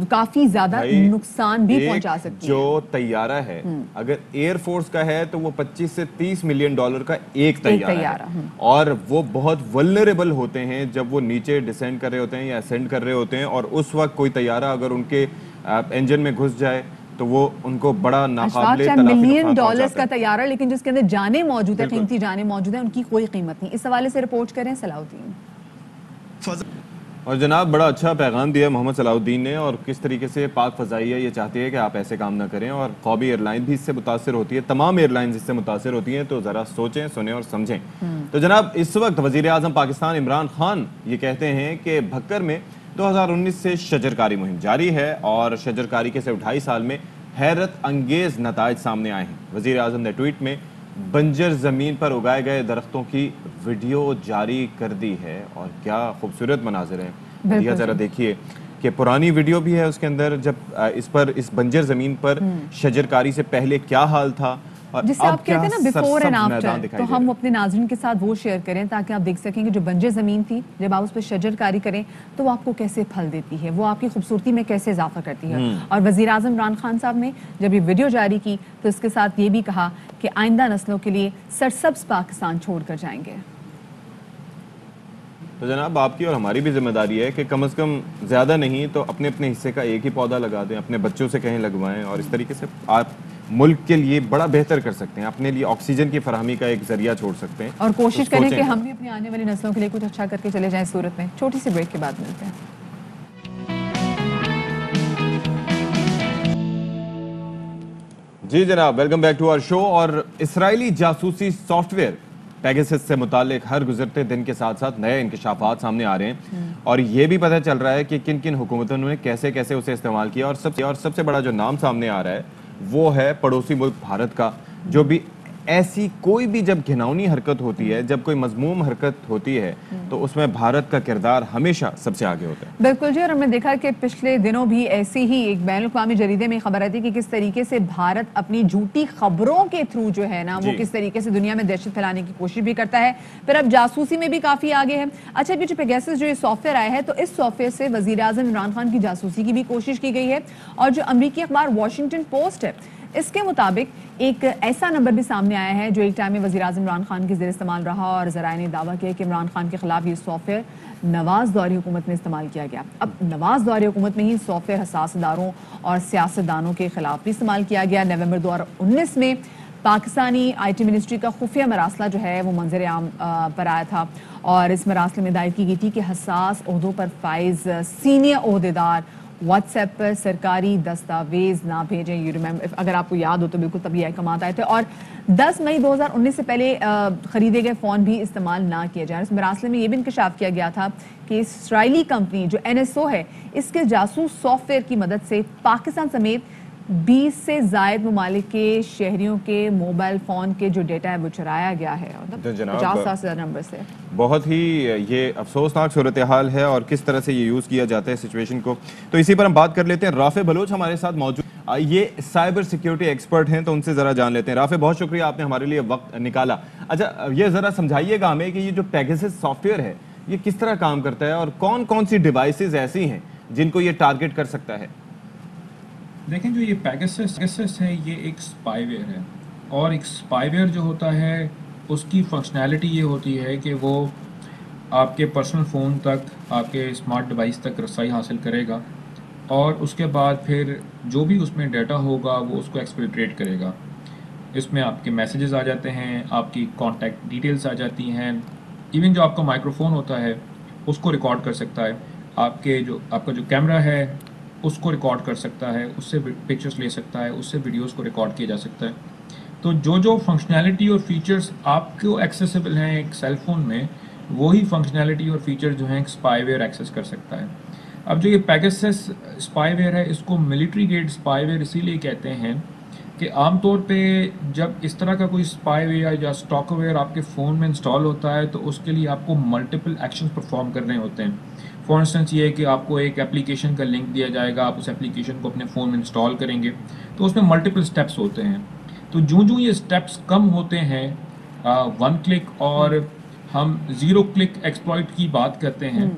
کافی زیادہ نقصان بھی پہنچا سکتی ہے۔ جو طیارہ ہے اگر ایئر فورس کا ہے تو وہ 25 سے 30 ملین ڈالر کا ایک طیارہ ہے، اور وہ بہت ولنریبل ہوتے ہیں جب وہ نیچے ڈسینڈ کر رہے ہوتے ہیں یا اسینڈ کر رہے ہوتے ہیں، اور اس وقت کوئی طیارہ اگر ان کے انجن میں گھس جائے تو وہ ان کو بڑا ناقابل تلافی ملین ڈالرز کا طیارہ، لیکن جس کے اندر جانیں موجود ہیں، قیمتی جانیں موجود ہیں، ان کی کوئی قیمت نہیں۔ اس حوالے سے رپورٹ کریں صلاح الدین۔ اور جناب بڑا اچھا پیغام دیا محمد صلاح الدین نے، اور کس طریقے سے پاک فضائیہ یہ چاہتی ہے کہ آپ ایسے کام نہ کریں، اور قومی ایئر لائن بھی اس سے متاثر ہوتی ہے، تمام ایئر لائنز اس سے متاثر ہوتی ہیں، تو ذرا سوچیں، سنیں اور سمجھیں۔ تو جناب اس وقت وزیر اعظم پاکستان عمران خان یہ کہتے ہیں کہ بھکر میں 2019 سے شجرکاری مہم جاری ہے، اور شجرکاری کے سے 2.5 سال میں حیرت انگیز نتائج سامنے آئے ہیں۔ وزیر اعظم نے ٹویٹ میں بنجر زمین پر اگائے گئے درختوں کی ویڈیو جاری کر دی ہے، اور کیا خوبصورت مناظر ہیں۔ दिया जरा देखिए कि पुरानी वीडियो भी है उसके अंदर, जब इस बंजर जमीन पर शजरकारी से पहले क्या हाल था और जिसे आप कहते हैं ना बिफोर एंड आफ्टर, तो हम अपने नाज़रीन के साथ वो शेयर करें ताकि आप देख सकें कि जो बंजर ज़मीन थी जब आप उस पर शजरकारी करें तो वो आपको कैसे फल देती है, वो आपकी खूबसूरती में कैसे इजाफा करती है। और वज़ीर आज़म इमरान खान साहब ने जब ये वीडियो जारी की तो इसके साथ ये भी कहा कि आइंदा नस्लों के लिए सरसब्ज़ पाकिस्तान छोड़ कर जाएंगे। तो जनाब आपकी और हमारी भी जिम्मेदारी है कि कम से कम ज़्यादा नहीं तो अपने अपने हिस्से का एक ही पौधा लगा दें, अपने बच्चों से कहीं लगवाएं और इस तरीके से आप मुल्क के लिए बड़ा बेहतर कर सकते हैं, अपने लिए ऑक्सीजन की फराहमी का एक जरिया छोड़ सकते हैं। और कोशिश करें कि हम भी अपनी आने वाली नस्लों के लिए कुछ अच्छा करके चले जाएं सूरत में। छोटी सी ब्रेक के बाद मिलते हैं। जी जनाब, welcome back to our show. और इजरायली जासूसी सॉफ्टवेयर पेगासस से मुतालिक हर गुजरते दिन के साथ साथ नए इंकशाफात सामने आ रहे हैं और ये भी पता चल रहा है कि किन किन हुकूमतों ने कैसे कैसे उसे इस्तेमाल किया। और सबसे बड़ा जो नाम सामने आ रहा है वो है पड़ोसी मुल्क भारत का, जो भी ऐसी कोई भी जब घिनौनी हरकत होती है, जब कोई मजमूम हरकत होती है तो उसमें भारत का किरदार हमेशा सबसे आगे होता है। बिल्कुल जी, और हमने देखा कि पिछले दिनों भी ऐसे ही एक बैनुल-अक़वामी जरीदे में खबर आई थी कि किस तरीके से भारत अपनी झूठी खबरों के थ्रू जो है ना वो किस तरीके से दुनिया में दहशत फैलाने की कोशिश भी करता है, फिर अब जासूसी में भी काफी आगे है। अच्छा, ये जो पेगासस जो ये सॉफ्टवेयर आया है तो इस सॉफ्टवेयर से वजीर आज़म इमरान खान की जासूसी की भी कोशिश की गई है। और जो अमरीकी अखबार वॉशिंगटन पोस्ट है इसके मुताबिक एक ऐसा नंबर भी सामने आया है जो एक टाइम में वज़ीर आज़म इमरान खान के ज़ेर इस्तेमाल रहा और ज़राए ने दावा किया कि इमरान खान के खिलाफ ये सॉफ्टवेयर नवाज दौरी हुकूमत में इस्तेमाल किया गया। अब नवाज दौरी हुकूमत में ही सॉफ्टवेयर हसास इदारों और सियासतदानों के खिलाफ भी इस्तेमाल किया गया। नवंबर 2019 में पाकिस्तानी IT मिनिस्ट्री का खुफिया मरासला जो है वो मंजर आम पर आया था और इस मरासले में हिदायत की गई थी कि हसास ओहदों पर फाइज सीनियर ओहदेदार व्हाट्सएप पर सरकारी दस्तावेज ना भेजें। यू रिमेंबर, अगर आपको याद हो तो बिल्कुल तब ये अहकामात आए थे। और 10 मई 2019 से पहले खरीदे गए फ़ोन भी इस्तेमाल ना किए जाए। इस मरासले में ये भी इंकशाफ किया गया था कि इसराइली कंपनी जो NSO है इसके जासूस सॉफ्टवेयर की मदद से पाकिस्तान समेत 20 से ज़ायद ममालिक के शहरियों के मोबाइल फ़ोन के जो डेटा है वो चुराया गया है, मतलब 50,000 नंबर से। बहुत ही ये अफसोसनाक सूरत हाल है और किस तरह से ये यूज़ किया जाता है सिचुएशन को। तो इसी पर हम बात कर लेते हैं। राफे बलोच हमारे साथ मौजूद, ये साइबर सिक्योरिटी एक्सपर्ट हैं, तो उनसे ज़रा जान लेते हैं। राफे, बहुत शुक्रिया आपने हमारे लिए वक्त निकाला। अच्छा, ये ज़रा समझाइएगा हमें कि ये जो पेगासस सॉफ्टवेयर है ये किस तरह काम करता है और कौन कौन सी डिवाइसेस ऐसी हैं जिनको ये टारगेट कर सकता है। देखें, जो ये पेगासस है ये एक स्पाईवेयर है और एक स्पाईवेयर जो होता है उसकी फंक्शनैलिटी ये होती है कि वो आपके पर्सनल फ़ोन तक, आपके स्मार्ट डिवाइस तक रसाई हासिल करेगा और उसके बाद फिर जो भी उसमें डाटा होगा वो उसको एक्सफिल्ट्रेट करेगा। इसमें आपके मैसेजेस आ जाते हैं, आपकी कॉन्टैक्ट डिटेल्स आ जाती हैं, इवन जो आपका माइक्रोफोन होता है उसको रिकॉर्ड कर सकता है, आपका जो कैमरा है उसको रिकॉर्ड कर सकता है, उससे पिक्चर्स ले सकता है, उससे वीडियोस को रिकॉर्ड किया जा सकता है। तो जो फंक्शनैलिटी और फीचर्स आपको एक्सेसिबल हैं एक सेल फ़ोन में, वही फंक्शनैलिटी और फीचर जो हैं एक स्पाईवेयर एक्सेस कर सकता है। अब जो ये पेगासस स्पाईवेयर है इसको मिलिट्री ग्रेड स्पाईवेयर इसीलिए कहते हैं कि आमतौर पे जब इस तरह का कोई स्पाईवेयर या स्टॉकवेयर आपके फ़ोन में इंस्टॉल होता है तो उसके लिए आपको मल्टीपल एक्शंस परफॉर्म करने होते हैं। फॉर इंस्टेंस ये है कि आपको एक एप्लीकेशन का लिंक दिया जाएगा, आप उस एप्लीकेशन को अपने फ़ोन में इंस्टॉल करेंगे तो उसमें मल्टीपल स्टेप्स होते हैं। तो जो ये स्टेप्स कम होते हैं 1 क्लिक और हम 0 क्लिक एक्सप्लॉइट की बात करते हैं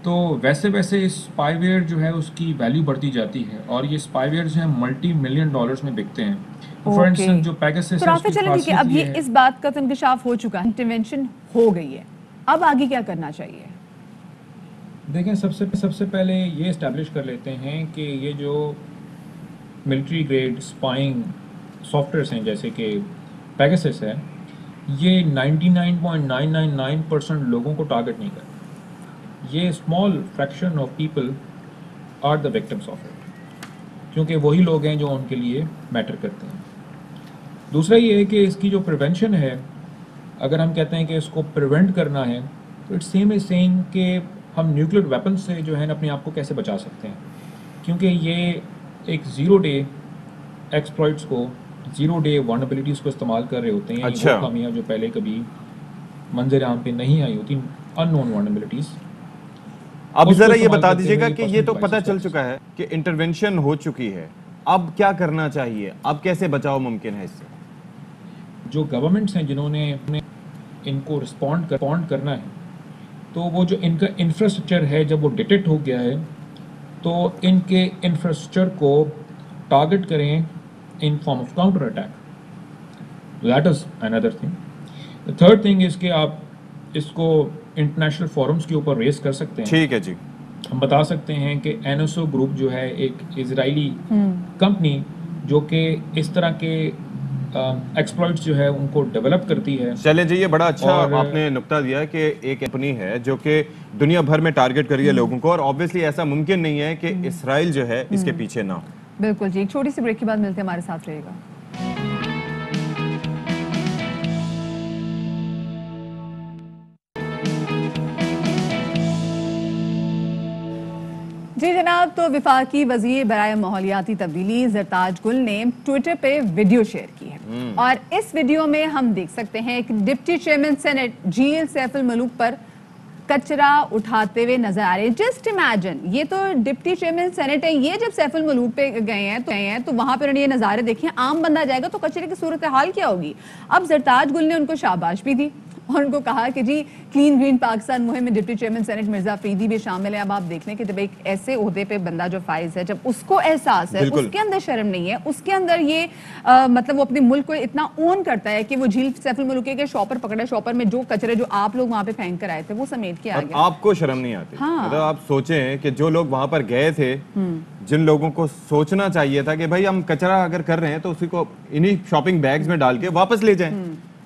तो वैसे वैसे स्पाईवेयर जो है उसकी वैल्यू बढ़ती जाती है और ये स्पाईवेयर जो है $multi-million में बिकते हैं। फॉर इंस्टेंस जो पेगासस है उसकी चलें, ठीक है, अब ये इस बात का तो इंकशाफ हो चुका है, इंटरवेंशन हो गई है, अब आगे क्या करना चाहिए? देखें, सबसे पहले ये इस्टेब्लिश कर लेते हैं कि ये जो मिलिट्री ग्रेड स्पाइंग सॉफ्टवेयर्स हैं जैसे कि पेगासस है, ये 99.999% लोगों को टारगेट नहीं करता। ये small fraction of people are the victims of it, क्योंकि वही लोग हैं जो उनके लिए मैटर करते हैं। दूसरा ये है कि इसकी जो प्रिवेंशन है, अगर हम कहते हैं कि इसको प्रिवेंट करना है तो इट्स सेम इज सेइंग कि हम न्यूक्लियर वेपन से जो है अपने आप को कैसे बचा सकते हैं, क्योंकि ये एक 0 डे एक्सप्लॉइट्स को, 0 डे वल्नरेबिलिटीज़ को इस्तेमाल कर रहे होते हैं। अच्छा। वो खामियां जो पहले कभी मंजर आम पे नहीं आई होती, अननोन वल्नरेबिलिटीज़। اب اس کو ذرا یہ استعمال بتا کرتے دیجیے گا ہوئے کہ یہ personal تو پتہ devices چل کا چکا ہے کہ انٹرونشن ہو چکی ہے، اب کیا کرنا چاہیے، اب کیسے بچاؤ ممکن ہے اس سے؟ جو گورنمنٹس ہیں جنہوں نے ان کو رسپونڈ کرنا ہے، تو وہ جو ان کا انفراسٹرکچر ہے جب وہ ڈیٹیکٹ ہو گیا ہے تو ان کے انفراسٹرکچر کو ٹارگٹ کریں in form of counter attack. That is another thing. The third thing is کہ آپ اس کو انٹرنیشنل فورمز کے اوپر ریز کر سکتے ہیں. ٹھیک ہے جی. ہم بتا سکتے ہیں کہ NSO گروپ جو ہے ایک اسرائیلی کمپنی جو کہ اس طرح کے ایکسپلائٹس جو ہے ان کو ڈیولپ کرتی ہے. چلیں جی، یہ بڑا اچھا آپ نے نقطہ دیا کہ ایک کمپنی ہے جو کہ دنیا بھر میں ٹارگٹ کری ہے لوگوں کو، اور آبویسلی ایسا ممکن نہیں ہے کہ اسرائیل جو ہے اس کے پیچھے نہ ہو. بالکل جی. ایک چھوٹی سی بریک کے بعد ملتے ہیں، ہمارے ساتھ رہے گا. جی جناب، تو وفاقی وزیر برائے ماحولیاتی تبدیلی زرتاج گل نے ٹویٹر پہ ویڈیو شیئر کی ہے، اور اس ویڈیو میں ہم دیکھ سکتے ہیں کہ deputy chairman senate jail Saif ul Malook پر کچرا اٹھاتے ہوئے نظر آ رہے ہیں. جسٹ امیجن، یہ تو ڈپٹی چیئرمین سینٹ ہے، یہ جب سیف الملوک پہ گئے ہیں تو وہاں پہ انہوں نے یہ نظارے دیکھے. عام بندہ جائے گا تو کچرے کی صورتحال کیا ہوگی؟ اب زرتاج گل نے ان کو شاباش بھی دی اور ان کو کہا کہ جی کلین گرین پاکستان مہم میں deputy chairman senate Mirza Faridi بھی شامل ہے. اب آپ دیکھ لیں کہ جب ایک ایسے عہدے پہ بندہ جو فائز ہے، جب اس کو احساس ہے، اس کے اندر شرم نہیں ہے، اس کے اندر یہ مطلب وہ اپنے ملک کو اتنا اون کرتا ہے کہ وہ جھیل سیف الملوک کے شاپر پکڑا، شاپر میں جو کچرے جو آپ لوگ وہاں پہ پھینک کر آئے تھے وہ سمیٹ کے آ گیا. آپ کو شرم نہیں آتی؟ مطلب آپ سوچیں کہ جو لوگ وہاں پر گئے تھے، جن لوگوں کو سوچنا چاہیے تھا کہ بھائی ہم کچرا اگر کر رہے ہیں تو اسی کو انہی شاپنگ بیگز میں ڈال کے واپس لے جائیں،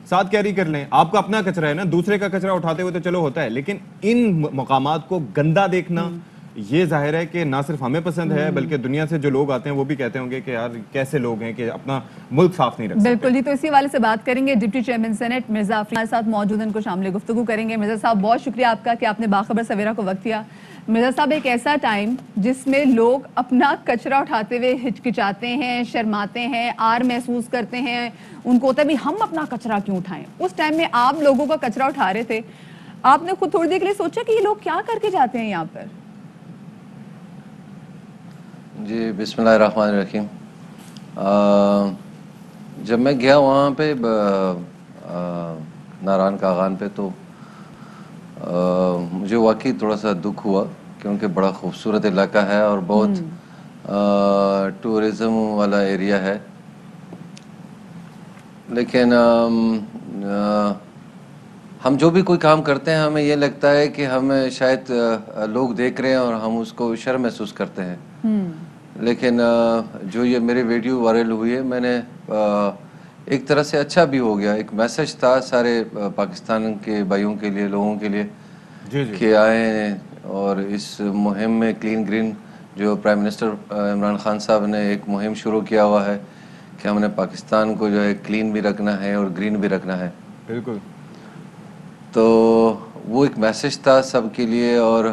ساتھ کیری کر لیں. آپ کا اپنا کچرا ہے نا، دوسرے کا کچرا اٹھاتے ہوئے تو چلو ہوتا ہے، لیکن ان مقامات کو گندا دیکھنا یہ ظاہر ہے کہ نہ صرف ہمیں پسند ہے بلکہ دنیا سے جو لوگ آتے ہیں وہ بھی کہتے ہوں گے کہ یار کیسے لوگ ہیں کہ اپنا ملک صاف نہیں رکھ سکتے. بالکل جی. تو اسی حوالے سے بات کریں گے. ڈپٹی چیئرمین سینٹ مرزا ہمارے ساتھ موجود ہیں، ان کو شامل گفتگو کریں گے. مرزا صاحب بہت شکریہ آپ کا کہ آپ نے باخبر سویرا کو وقت دیا. مرزا صاحب، ایک ایسا ٹائم جس میں لوگ اپنا کچرا اٹھاتے ہوئے ہچکچاتے ہیں، شرماتے ہیں، آر محسوس کرتے ہیں، ان کو ہوتا ہے بھی ہم اپنا کچرا کیوں اٹھائیں. اس ٹائم میں آپ لوگوں کا کچرا اٹھا رہے تھے، آپ نے خود تھوڑی دیر کے لیے سوچا کہ یہ لوگ کیا کر کے جاتے ہیں یہاں پر؟ جی بسم اللہ الرحمن الرحیم. جب میں گیا وہاں پہ ناران کاغان پہ تو مجھے واقعی تھوڑا سا دکھ ہوا، کیونکہ بڑا خوبصورت علاقہ ہے اور بہت ٹورزم والا ایریا ہے. لیکن ہم جو بھی کوئی کام کرتے ہیں ہمیں یہ لگتا ہے کہ ہمیں شاید لوگ دیکھ رہے ہیں اور ہم اس کو شرم محسوس کرتے ہیں. لیکن جو یہ میری ویڈیو وائرل ہوئی ہے، میں نے ایک طرح سے اچھا بھی ہو گیا. ایک میسج تھا سارے پاکستان کے بھائیوں کے لیے، لوگوں کے لیے کہ آئیں اور اس مہم میں کلین گرین جو پرائم منسٹر عمران خان صاحب نے ایک مہم شروع کیا ہوا ہے کہ ہم نے پاکستان کو جو ہے کلین بھی رکھنا ہے اور گرین بھی رکھنا ہے. بالکل. تو وہ ایک میسج تھا سب کے لیے. اور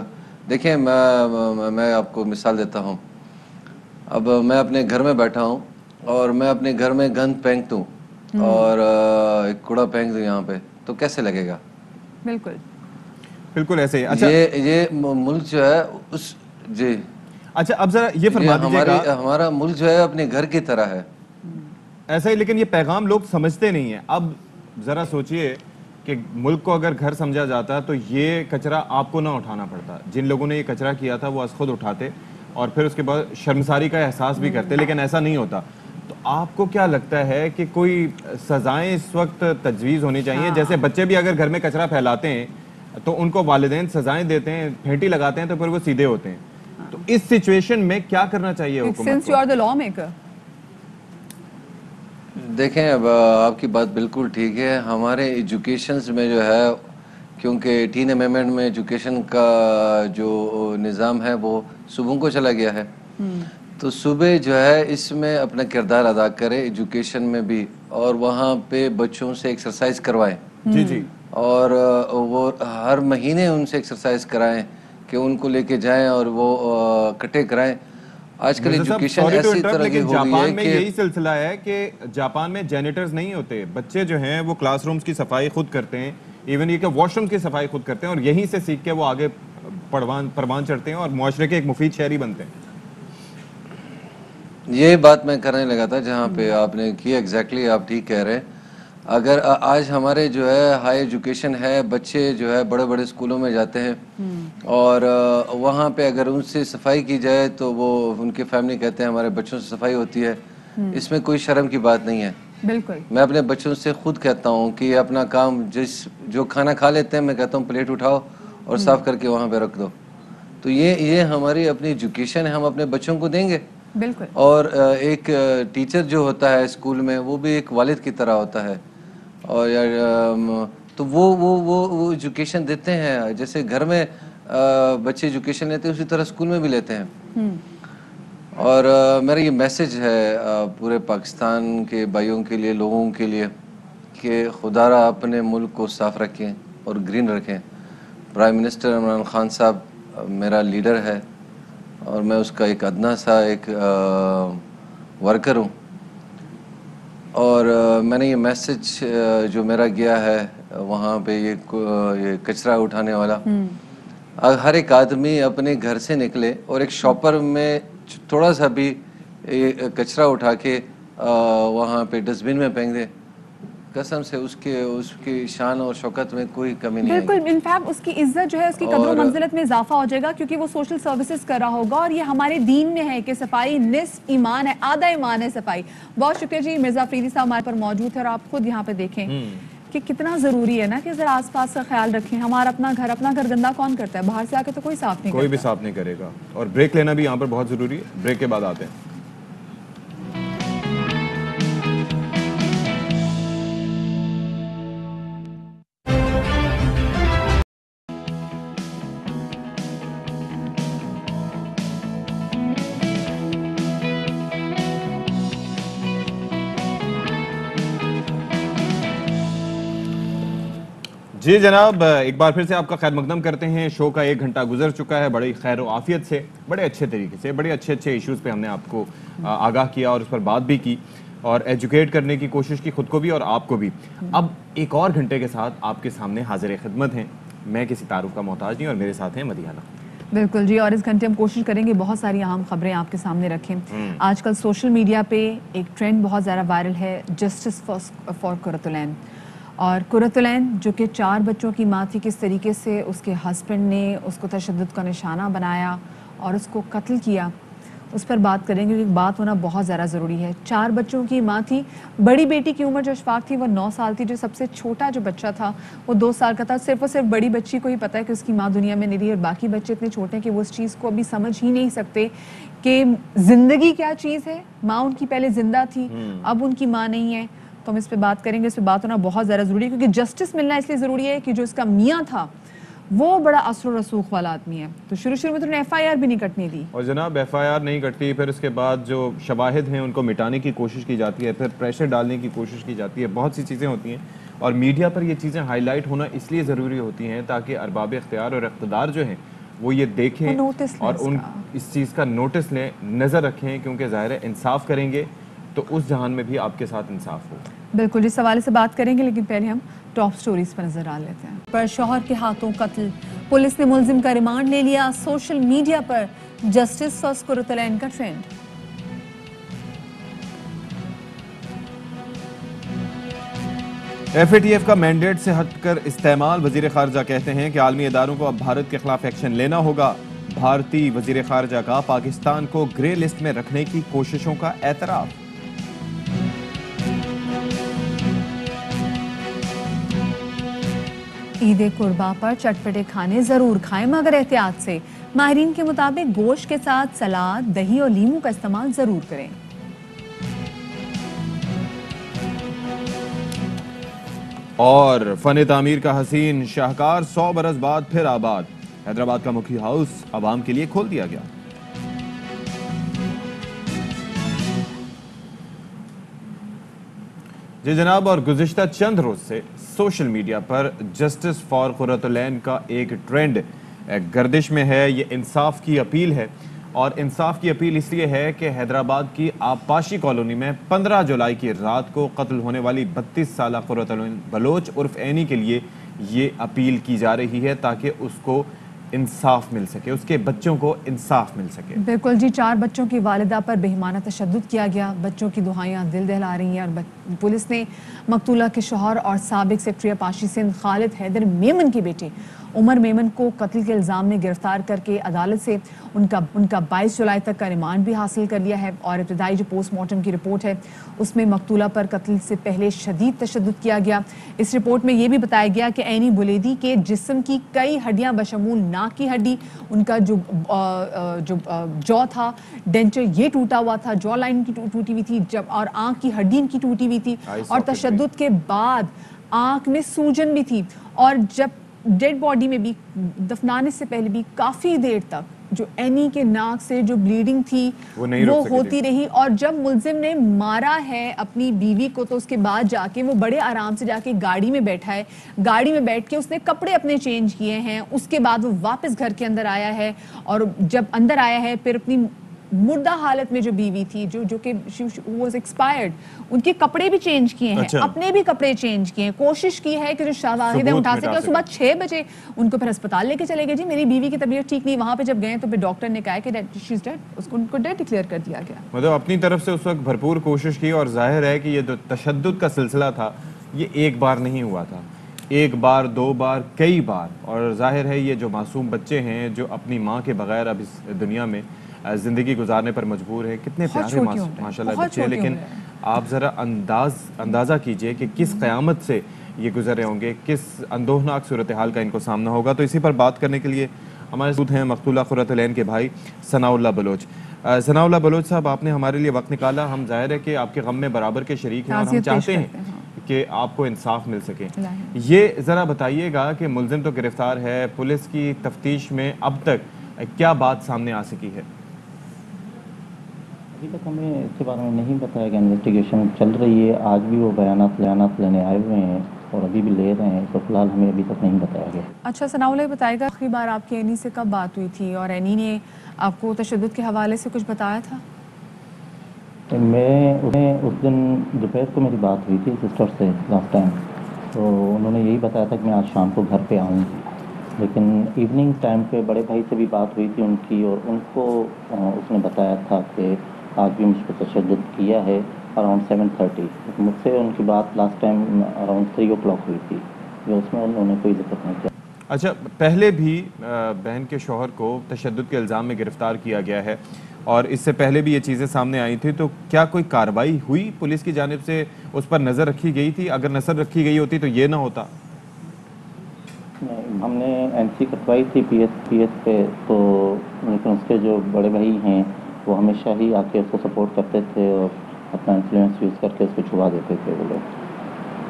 دیکھیں میں آپ کو مثال دیتا ہوں. اب میں اپنے گھر میں بیٹھا ہوں اور میں اپنے گھر میں گند پھینک دوں اور ایک کوڑا پھینک دوں یہاں پہ، تو کیسے لگے گا؟ بالکل بالکل ایسے ہی. اچھا یہ ملک جو ہے اس جی اچھا اب ذرا یہ فرما دیجیے گا، ہمارا ملک جو ہے اپنے گھر کی طرح ہے ایسا ہی، لیکن یہ پیغام لوگ سمجھتے نہیں ہیں. اب ذرا سوچئے کہ ملک کو اگر گھر سمجھا جاتا تو یہ کچرا آپ کو نہ اٹھانا پڑتا. جن لوگوں نے یہ کچرا کیا تھا وہ از خود اٹھاتے اور پھر اس کے بعد شرمساری کا احساس بھی کرتے، لیکن ایسا نہیں ہوتا. تو آپ کو کیا لگتا ہے کہ کوئی سزائیں اس وقت تجویز ہونی چاہیے؟ جیسے بچے بھی اگر گھر میں کچرا پھیلاتے ہیں تو ان کو والدین سزائیں دیتے ہیں، پھینٹی لگاتے ہیں تو پھر وہ سیدھے ہوتے ہیں. تو اس سچویشن میں کیا کرنا چاہیے حکومت کو؟ دیکھیں اب آپ کی بات بالکل ٹھیک ہے. ہمارے ایجوکیشنز میں جو ہے، کیونکہ 18 امینڈمنٹ میں ایجوکیشن کا جو نظام ہے وہ صوبوں کو چلا گیا ہے، تو صوبے جو ہے اس میں اپنا کردار ادا کرے ایجوکیشن میں بھی، اور وہاں پہ بچوں سے ایکسرسائز کروائیں. جی جی. اور وہ ہر مہینے ان سے ایکسرسائز کرائیں کہ ان کو لے کے جائیں اور وہ کٹے کرائیں. آج کل ایجوکیشن ایسی طرح کی ہو گئی ہے کہ یہی سلسلہ ہے کہ جاپان میں جینیٹرز نہیں ہوتے، بچے جو ہیں وہ کلاس رومز کی صفائی خود کرتے ہیں، ایون یہ کہ واش روم کی صفائی خود کرتے ہیں، اور یہیں سے سیکھ کے وہ آگے परवान चढ़ते हैं और मुआशरे के एक मुफीद शहरी बनते हैं। ये बात मैं करने लगा था जहाँ पे आपने की, एग्जैक्टली आप ठीक कह रहे हैं। अगर आज हमारे जो है हाई एजुकेशन है, बच्चे जो है बड़े बड़े स्कूलों में जाते हैं और वहाँ पे अगर उनसे सफाई की जाए तो वो उनके फैमिली कहते हैं हमारे बच्चों से सफाई होती है, इसमें कोई शर्म की बात नहीं है। बिल्कुल, मैं अपने बच्चों से खुद कहता हूँ कि अपना काम जो खाना खा लेते हैं, मैं कहता हूँ प्लेट उठाओ और साफ करके वहाँ पे रख दो। तो ये हमारी अपनी एजुकेशन है, हम अपने बच्चों को देंगे। बिल्कुल। और एक टीचर जो होता है स्कूल में, वो भी एक वालिद की तरह होता है। और यार तो वो एजुकेशन देते हैं, जैसे घर में बच्चे एजुकेशन लेते हैं उसी तरह स्कूल में भी लेते हैं। और मेरा ये मैसेज है पूरे पाकिस्तान के भाइयों के लिए, लोगों के लिए, कि खुदारा अपने मुल्क को साफ रखें और ग्रीन रखें। प्राइम मिनिस्टर इमरान खान साहब मेरा लीडर है और मैं उसका एक अदना सा एक वर्कर हूँ। और मैंने ये मैसेज जो मेरा गया है वहाँ पे, ये कचरा उठाने वाला, हर एक आदमी अपने घर से निकले और एक शॉपर में थोड़ा सा भी कचरा उठा के वहाँ पे डस्टबिन में फेंक दे, कसम से उसकी शान और शौकत में कोई कमी नहीं है। बिल्कुल, इनफैक्ट उसकी इज्जत जो है, उसकी कदर मंजिलत में इजाफा हो जाएगा, क्योंकि वो सोशल सर्विसेज कर रहा होगा। और ये हमारे दीन में है कि सफाई निस्फ ईमान है, आधा ईमान है सफाई। बहुत शुक्रिया जी, मिर्जा अफरीदी साहब हमारे पर मौजूद है। और आप खुद यहाँ पे देखें कि कितना ज़रूरी है ना कि ज़रा आसपास का ख्याल रखें। हमारा अपना घर गंदा कौन करता है? बाहर से आके तो कोई साफ नहीं करता। कोई भी साफ नहीं करेगा। और ब्रेक लेना भी यहाँ पर बहुत ज़रूरी है। ब्रेक के बाद आते हैं। जी जनाब, एक बार फिर से आपका खैर मकदम करते हैं। शो का 1 घंटा गुजर चुका है, बड़ी खैर आफियत से, बड़े अच्छे तरीके से, बड़े अच्छे इश्यूज़ पे हमने आपको आगाह किया और उस पर बात भी की और एजुकेट करने की कोशिश की, खुद को भी और आपको भी। अब एक और घंटे के साथ आपके सामने हाजिर खिदमत हैं। मैं किसी तारुफ का मोहताज नहीं और मेरे साथ हैं मदियाना। बिल्कुल जी, और इस घंटे हम कोशिश करेंगे बहुत सारी अहम खबरें आपके सामने रखें। आजकल सोशल मीडिया पे एक ट्रेंड बहुत ज़्यादा वायरल है, जस्टिस फॉर कुरतुलैन। और कुरतुलैन जो कि 4 बच्चों की माँ थी, किस तरीके से उसके हस्बैंड ने उसको तशद्दुद का निशाना बनाया और उसको कत्ल किया, उस पर बात करेंगे, क्योंकि बात होना बहुत ज़्यादा ज़रूरी है। 4 बच्चों की माँ थी। बड़ी बेटी की उम्र जो अशफाक थी वो 9 साल थी। जो सबसे छोटा जो बच्चा था वो 2 साल का था। सिर्फ और सिर्फ बड़ी बच्ची को ही पता है कि उसकी माँ दुनिया में नहीं रही, और बाकी बच्चे इतने छोटे हैं कि वो उस चीज़ को अभी समझ ही नहीं सकते कि ज़िंदगी क्या चीज़ है। माँ उनकी पहले ज़िंदा थी, अब उनकी माँ नहीं है। तो हम इस पे बात करेंगे, इस पे बात होना बहुत ज़्यादा ज़रूरी है, क्योंकि जस्टिस मिलना इसलिए ज़रूरी है कि जो इसका मियाँ था वो बड़ा असर रसूख वाला आदमी है। तो शुरू में तो उन्हें FIR भी नहीं कटने दी, और जनाब FIR नहीं कटती, फिर उसके बाद जो शवाहिद हैं उनको मिटाने की कोशिश की जाती है, फिर प्रेशर डालने की कोशिश की जाती है, बहुत सी चीज़ें होती हैं। और मीडिया पर ये चीज़ें हाईलाइट होना इसलिए ज़रूरी होती हैं ताकि अरबाब इख्तियार और इक़्तिदार जो हैं वो ये देखें और उन इस चीज़ का नोटिस लें, नज़र रखें, क्योंकि ज़ाहिर है इंसाफ करेंगे तो उस जहान में भी आपके साथ इंसाफ हो। बिल्कुल, जिस हवाले से बात करेंगे, लेकिन पहले हम टॉप स्टोरीज पर नजर डाल लेते हैं। पर शौहर के हाथों कत्ल, पुलिस ने मुलजिम का रिमांड ले लिया। सोशल मीडिया पर जस्टिस फॉर कुरतुलैन का ट्रेंड। FATF का मैंडेट से हटकर इस्तेमाल, वजीर खारजा कहते हैं कि आलमी इदारों को अब भारत के खिलाफ एक्शन लेना होगा। भारतीय वजीर खारजा का पाकिस्तान को ग्रे लिस्ट में रखने की कोशिशों का एतराफ। ईद कुर्बा पर चटपटे खाने जरूर खाएं, मगर एहतियात से। माहिरीन के मुताबिक गोश्त के साथ सलाद, दही और लीमू का इस्तेमाल जरूर करें। और फन तामीर का हसीन शाहकार 100 बरस बाद फिर आबाद। हैदराबाद का मुखी हाउस आवाम के लिए खोल दिया गया। जी जनाब, और गुज़िश्ता चंद रोज से सोशल मीडिया पर जस्टिस फॉर कुरतुलैन का एक ट्रेंड गर्दिश में है। ये इंसाफ की अपील है, और इंसाफ की अपील इसलिए है कि हैदराबाद की आबपाशी कॉलोनी में 15 जुलाई की रात को कत्ल होने वाली 32 साला कुरतुलैन बलोच उर्फ ऐनी के लिए ये अपील की जा रही है ताकि उसको इंसाफ मिल सके, उसके बच्चों को इंसाफ मिल सके। बिल्कुल जी, 4 बच्चों की वालिदा पर बेईमाना तशद्दुद किया गया। बच्चों की दुहाइयाँ दिल दहला रही हैं और पुलिस ने मकतूला के शौहर और साबिक सेक्रेटरी पाशी सिंध खालिद हैदर मेमन के बेटे उमर मेमन को कत्ल के इल्ज़ाम में गिरफ्तार करके अदालत से उनका 22 जुलाई तक का रिमांड भी हासिल कर लिया है। और इब्तदाई जो पोस्टमार्टम की रिपोर्ट है उसमें मकतूला पर कत्ल से पहले शदीद तशद्दुद किया गया। इस रिपोर्ट में ये भी बताया गया कि ऐनी बुलेदी के जिस्म की कई हड्डियां बशमूल नाक की हड्डी, उनका जो जॉ था, डेंचर ये टूटा हुआ था, जॉ लाइन की टूटी हुई थी, जब और आँख की हड्डी इनकी टूटी हुई थी और तशद्दुद के बाद आँख में सूजन भी थी। और जब डेड बॉडी में भी दफनाने से पहले भी काफ़ी देर तक जो एनी के नाक से जो ब्लीडिंग थी वो होती रही। और जब मुलजिम ने मारा है अपनी बीवी को तो उसके बाद जाके वो बड़े आराम से जाके गाड़ी में बैठा है, गाड़ी में बैठ के उसने कपड़े अपने चेंज किए हैं, उसके बाद वो वापस घर के अंदर आया है। और जब अंदर आया है फिर अपनी मुर्दा हालत में जो बीवी थी जो कि वाज एक्सपायर्ड, उनके कपड़े भी चेंज किए हैं, अपने भी कपड़े चेंज किए हैं, कोशिश की है कि जो शवाहिद उठा सके। और सुबह 6 बजे उनको फिर अस्पताल लेके चले गए। जी मेरी बीवी की तबीयत ठीक नहीं, वहां पे जब गए तो फिर डॉक्टर ने कहा कि शी इज डेड, उसको उनको डेड डिक्लेयर कर दिया गया। मतलब अपनी तरफ से उस वक्त भरपूर कोशिश की और जाहिर है कि ये जो तशद्दुद का सिलसिला था ये एक बार नहीं हुआ था, एक बार, 2 बार, कई बार। और जाहिर है ये जो मासूम बच्चे हैं जो अपनी माँ के बगैर अब इस दुनिया में ज़िंदगी गुजारने पर मजबूर है, कितने प्यारे माशाल्लाह बच्चे हैं, लेकिन आप ज़रा अंदाज़ा कीजिए कि किस क़यामत से ये गुजरे होंगे, किस अंदोहनाक सूरत हाल का इनको सामना होगा। तो इसी पर बात करने के लिए हमारे साथ हैं मकतूला क़ुर्रतुल ऐन के भाई सनाउल्लाह बलोच। सनाउल्लाह बलोच साहब, आपने हमारे लिए वक्त निकाला। हम जाहिर है कि आपके गम में बराबर के शरीक हैं और हम चाहते हैं कि आपको इंसाफ मिल सके। ये ज़रा बताइएगा कि मुलजिम तो गिरफ्तार है, पुलिस की तफ्तीश में अब तक क्या बात सामने आ सकी है? अभी तक हमें इसके बारे में नहीं बताया गया, इन्वेस्टिगेशन चल रही है। आज भी वो बयानात लेने आए हुए हैं और अभी भी ले रहे हैं, तो फिलहाल हमें अभी तक नहीं बताया गया। अच्छा सनाउल्लाह बताएगा, आखिरी बार आपकी एनी से कब बात हुई थी और एनी ने आपको तशद्दुद के हवाले से कुछ बताया था? मैं उस दिन दोपहर को मेरी बात हुई थी सिस्टर से लास्ट टाइम, तो उन्होंने यही बताया था कि मैं आज शाम को घर पे आऊँगी। लेकिन इवनिंग टाइम पे बड़े भाई से भी बात हुई थी उनकी और उनको उसने बताया था कि आज भी मुझ पर तशद्दुद किया है अराउंड 7:30। मुझसे उनकी बात लास्ट टाइम अराउंड 3 o'clock हुई थी, जो उसमें उन्होंने कोई जिक्र नहीं किया। अच्छा, पहले भी बहन के शौहर को तशद्दुद के इल्ज़ाम में गिरफ्तार किया गया है और इससे पहले भी ये चीज़ें सामने आई थी, तो क्या कोई कार्रवाई हुई पुलिस की जानिब से, उस पर नज़र रखी गई थी? अगर नज़र रखी गई होती तो ये ना होता। हमने एनसी कटवाई थी पीएस पे, तो लेकिन उसके जो बड़े भाई हैं वो हमेशा ही आके उसको सपोर्ट करते थे और अपना इन्फ्लुएंस यूज़ करके उसको छुपा देते थे वो लोग,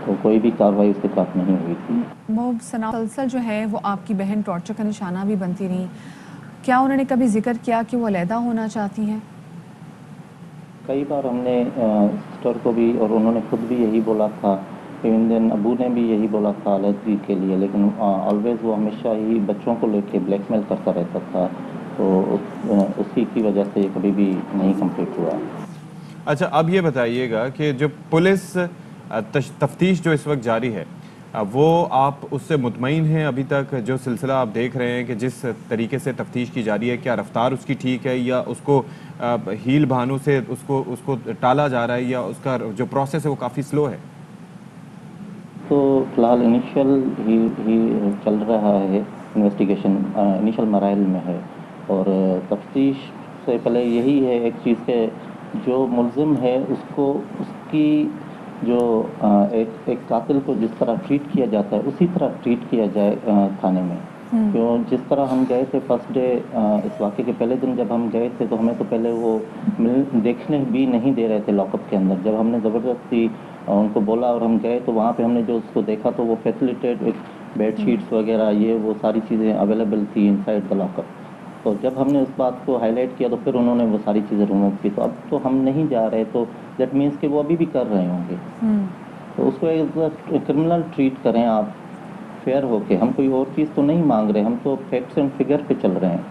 तो कोई भी कार्रवाई उसके साथ नहीं हुई थी। वो सनाउल्लाह जो है वो आपकी बहन टॉर्चर का निशाना भी बनती रही, क्या उन्होंने कभी जिक्र किया कि वो अलहदा होना चाहती हैं? कई बार हमने सिस्टर को भी और उन्होंने खुद भी यही बोला था, इवन देन अबू ने भी यही बोला था अलहदगी के लिए, लेकिन ऑलवेज वो हमेशा ही बच्चों को लेके ब्लैकमेल करता रहता था, तो उसी की वजह से कभी भी नहीं कंप्लीट हुआ। अच्छा, अब ये बताइएगा कि जो पुलिस तफ्तीश जो इस वक्त जारी है वो आप उससे मुतमईन हैं? अभी तक जो सिलसिला आप देख रहे हैं कि जिस तरीके से तफ्तीश की जा रही है, क्या रफ्तार उसकी ठीक है या उसको हील बहानों से उसको टाला जा रहा है या उसका जो प्रोसेस है वो काफ़ी स्लो है? तो फिलहाल इनिशियल ही चल रहा है, इन्वेस्टिगेशन इनिशियल मराइल में है और तफ्तीश से पहले यही है एक चीज़ के जो मुलजिम है उसको उसकी जो एक कातिल को जिस तरह ट्रीट किया जाता है उसी तरह ट्रीट किया जाए थाने में। क्यों, जिस तरह हम गए थे फर्स्ट डे, इस वाक़े के पहले दिन जब हम गए थे तो हमें तो पहले वो देखने भी नहीं दे रहे थे लॉकअप के अंदर। जब हमने ज़बरदस्ती उनको बोला और हम गए तो वहाँ पे हमने जो उसको देखा तो वो फैसिलिटेड विद बेडशीट्स वगैरह ये वो सारी चीज़ें अवेलेबल थी इनसाइड द लॉकअप। तो जब हमने उस बात को हाईलाइट किया तो फिर उन्होंने वो सारी चीज़ें रिमूव की। तो अब तो हम नहीं जा रहे, तो दैट मीन्स कि वो अभी भी कर रहे होंगे। तो उसको एक क्रिमिनल ट्रीट करें आप फेयर होके। हम कोई और चीज़ तो नहीं मांग रहे, हम तो फैक्ट्स एंड फिगर पे चल रहे हैं,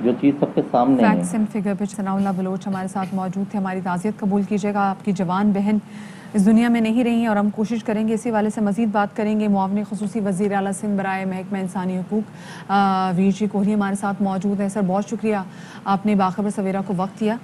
जो चीज़ सबके सामने फैक्ट्स एंड फिगर पे। सनाउल्लाह बलोच हमारे साथ मौजूद थे, हमारी ताज़ियत कबूल कीजिएगा। आपकी जवान बहन इस दुनिया में नहीं रही हैं, और हम कोशिश करेंगे इसी वाले से मज़ीद बात करेंगे। मुआवने ख़ुसूसी वज़ीर आला सिंध बराए महकमा इंसानी हुकूक वीर जी कोहली हमारे साथ मौजूद हैं। सर बहुत शुक्रिया आपने बाखबर सवेरा को वक्त दिया।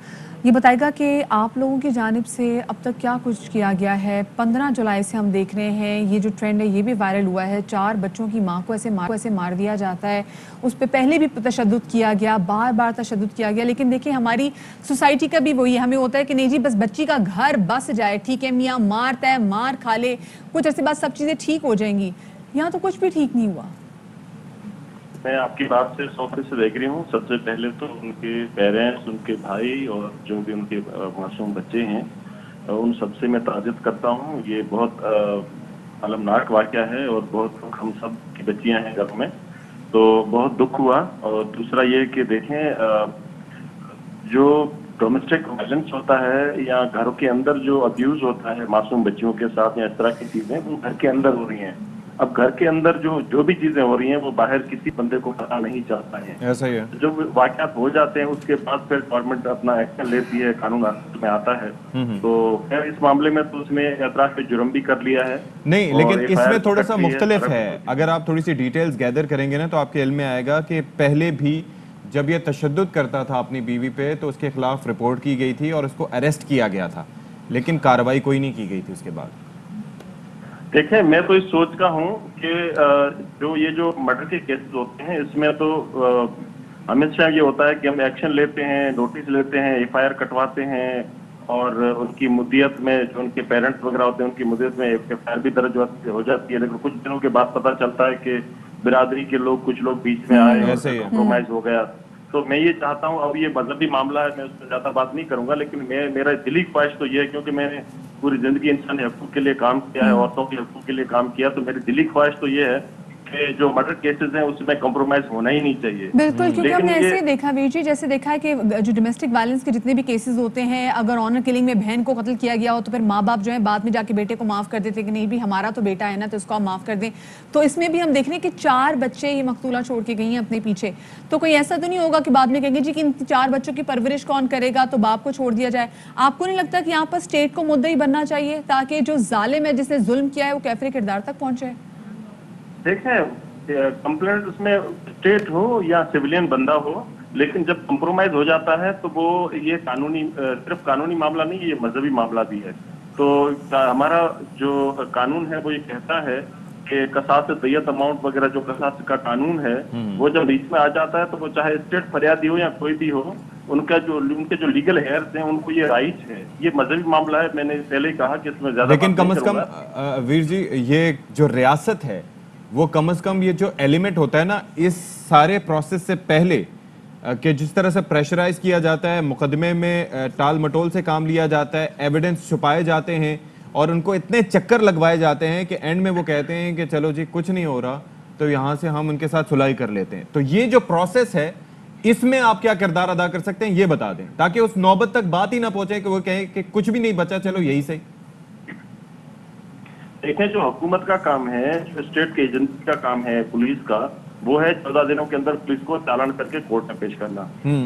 ये बताएगा कि आप लोगों की जानिब से अब तक क्या कुछ किया गया है। 15 जुलाई से हम देख रहे हैं ये जो ट्रेंड है ये भी वायरल हुआ है, 4 बच्चों की माँ को ऐसे मार दिया जाता है। उस पर पहले भी तशद्दुद किया गया, बार बार तशद्दुद किया गया, लेकिन देखिए हमारी सोसाइटी का भी वही हमें होता है कि नहीं जी बस बच्ची का घर बस जाए, ठीक है मियाँ मारता है, मार खा ले, कुछ ऐसे बाद सब चीज़ें ठीक हो जाएंगी। यहाँ तो कुछ भी ठीक नहीं हुआ। मैं आपकी बात से 100% एग्री हूँ। सबसे पहले तो उनके पेरेंट्स, उनके भाई और जो भी उनके मासूम बच्चे हैं उन सबसे मैं ताज़ियत करता हूँ। ये बहुत अलमनाक वाक़या है और बहुत हम सब की बच्चियाँ हैं घर में, तो बहुत दुख हुआ। और दूसरा ये कि देखें जो डोमेस्टिक वायलेंस होता है या घरों के अंदर जो अब्यूज़ होता है मासूम बच्चियों के साथ या इस तरह की चीज़ें वो घर के अंदर हो रही हैं। अब घर के अंदर जो भी चीजें हो रही हैं वो बाहर किसी बंदे को पता नहीं चलता है। ऐसा ही है। जो वाक़यात हो जाते हैं उसके बाद फिर गवर्नमेंट अपना एक्शन लेती है, कानून में आता है। तो खैर इस मामले में तो उसमें एतराफ़ पे जुर्म भी कर लिया है। नहीं, लेकिन इसमें थोड़ा सा मुख्तलिफ है। अगर आप थोड़ी सी डिटेल्स गैदर करेंगे ना तो आपके इल्म में आएगा कि पहले भी जब ये तशद्दुद करता था अपनी बीवी पे तो उसके खिलाफ रिपोर्ट की गई थी और उसको अरेस्ट किया गया था, लेकिन कार्रवाई कोई नहीं की गई थी उसके बाद। देखें मैं तो इस सोच का हूँ कि जो मर्डर के केसेस होते हैं इसमें तो हमेशा ये होता है कि हम एक्शन लेते हैं, नोटिस लेते हैं, FIR कटवाते हैं और उनकी मुद्दत में जो उनके पेरेंट्स वगैरह होते हैं उनकी मुद्दत में FIR भी दर्ज हो जाती है। लेकिन कुछ दिनों के बाद पता चलता है कि बिरादरी के लोग कुछ लोग बीच में आए, कॉम्प्रोमाइज हो गया। तो मैं ये चाहता हूँ, अब ये मजहबी मामला है, मैं उस पर ज्यादा बात नहीं करूंगा, लेकिन मेरा दिली ख्वाहिश तो ये है, क्योंकि मैंने पूरी जिंदगी इंसानी हकूक के लिए काम किया है, औरतों के हकूक के लिए काम किया, तो मेरी दिली ख्वाहिश तो ये है कि जो मर्डर केसेस हैं उसमें कॉम्प्रोमाइज होना ही नहीं चाहिए। बिल्कुल, क्योंकि हमने ऐसे देखा वीर जी, जैसे देखा है कि जो डोमेस्टिक वायलेंस के जितने भी केसेस होते हैं, अगर ऑनर किलिंग में बहन को कत्ल किया गया हो तो फिर माँ बाप जो है बाद में जाके बेटे को माफ कर देते कि नहीं भी हमारा तो बेटा है ना तो इसको आप माफ कर दें। तो इसमें भी हम देख रहे हैं कि 4 बच्चे ये मकतूला छोड़ के गई हैं अपने पीछे। तो कोई ऐसा तो नहीं होगा कि बाद में कहेंगे जी कि इन 4 बच्चों की परवरिश कौन करेगा, तो बाप को छोड़ दिया जाए। आपको नहीं लगता कि यहाँ पर स्टेट को मुद्दा ही बनना चाहिए ताकि जो जालिम है जिसने जुल्म किया है वो कैफरे किरदार तक पहुंचे? देखें कंप्लेंट उसमें स्टेट हो या सिविलियन बंदा हो, लेकिन जब कॉम्प्रोमाइज हो जाता है तो वो ये कानूनी सिर्फ कानूनी मामला नहीं, ये मजहबी मामला भी है। तो हमारा जो कानून है वो ये कहता है कि कसास दियत अमाउंट वगैरह जो कसास का कानून है वो जब बीच में आ जाता है तो वो चाहे स्टेट फरियादी हो या कोई भी हो, उनके जो लीगल हेयर्स हैं उनको ये राइट है। ये मजहबी मामला है, मैंने पहले ही कहा कि इसमें ज्यादा, लेकिन कम से कम वीर जी ये जो रियासत है वो कम से कम ये जो एलिमेंट होता है ना इस सारे प्रोसेस से पहले कि जिस तरह से प्रेशराइज किया जाता है, मुकदमे में टाल मटोल से काम लिया जाता है, एविडेंस छुपाए जाते हैं और उनको इतने चक्कर लगवाए जाते हैं कि एंड में वो कहते हैं कि चलो जी कुछ नहीं हो रहा तो यहाँ से हम उनके साथ सुलह कर लेते हैं। तो ये जो प्रोसेस है इसमें आप क्या किरदार अदा कर सकते हैं ये बता दें, ताकि उस नौबत तक बात ही ना पहुंचे कि वो कहें कि कुछ भी नहीं बचा, चलो यही सही। देखें जो हुकूमत का काम है, जो स्टेट की एजेंसी का काम है, पुलिस का, वो है 14 दिनों के अंदर पुलिस को चालान करके कोर्ट में पेश करना।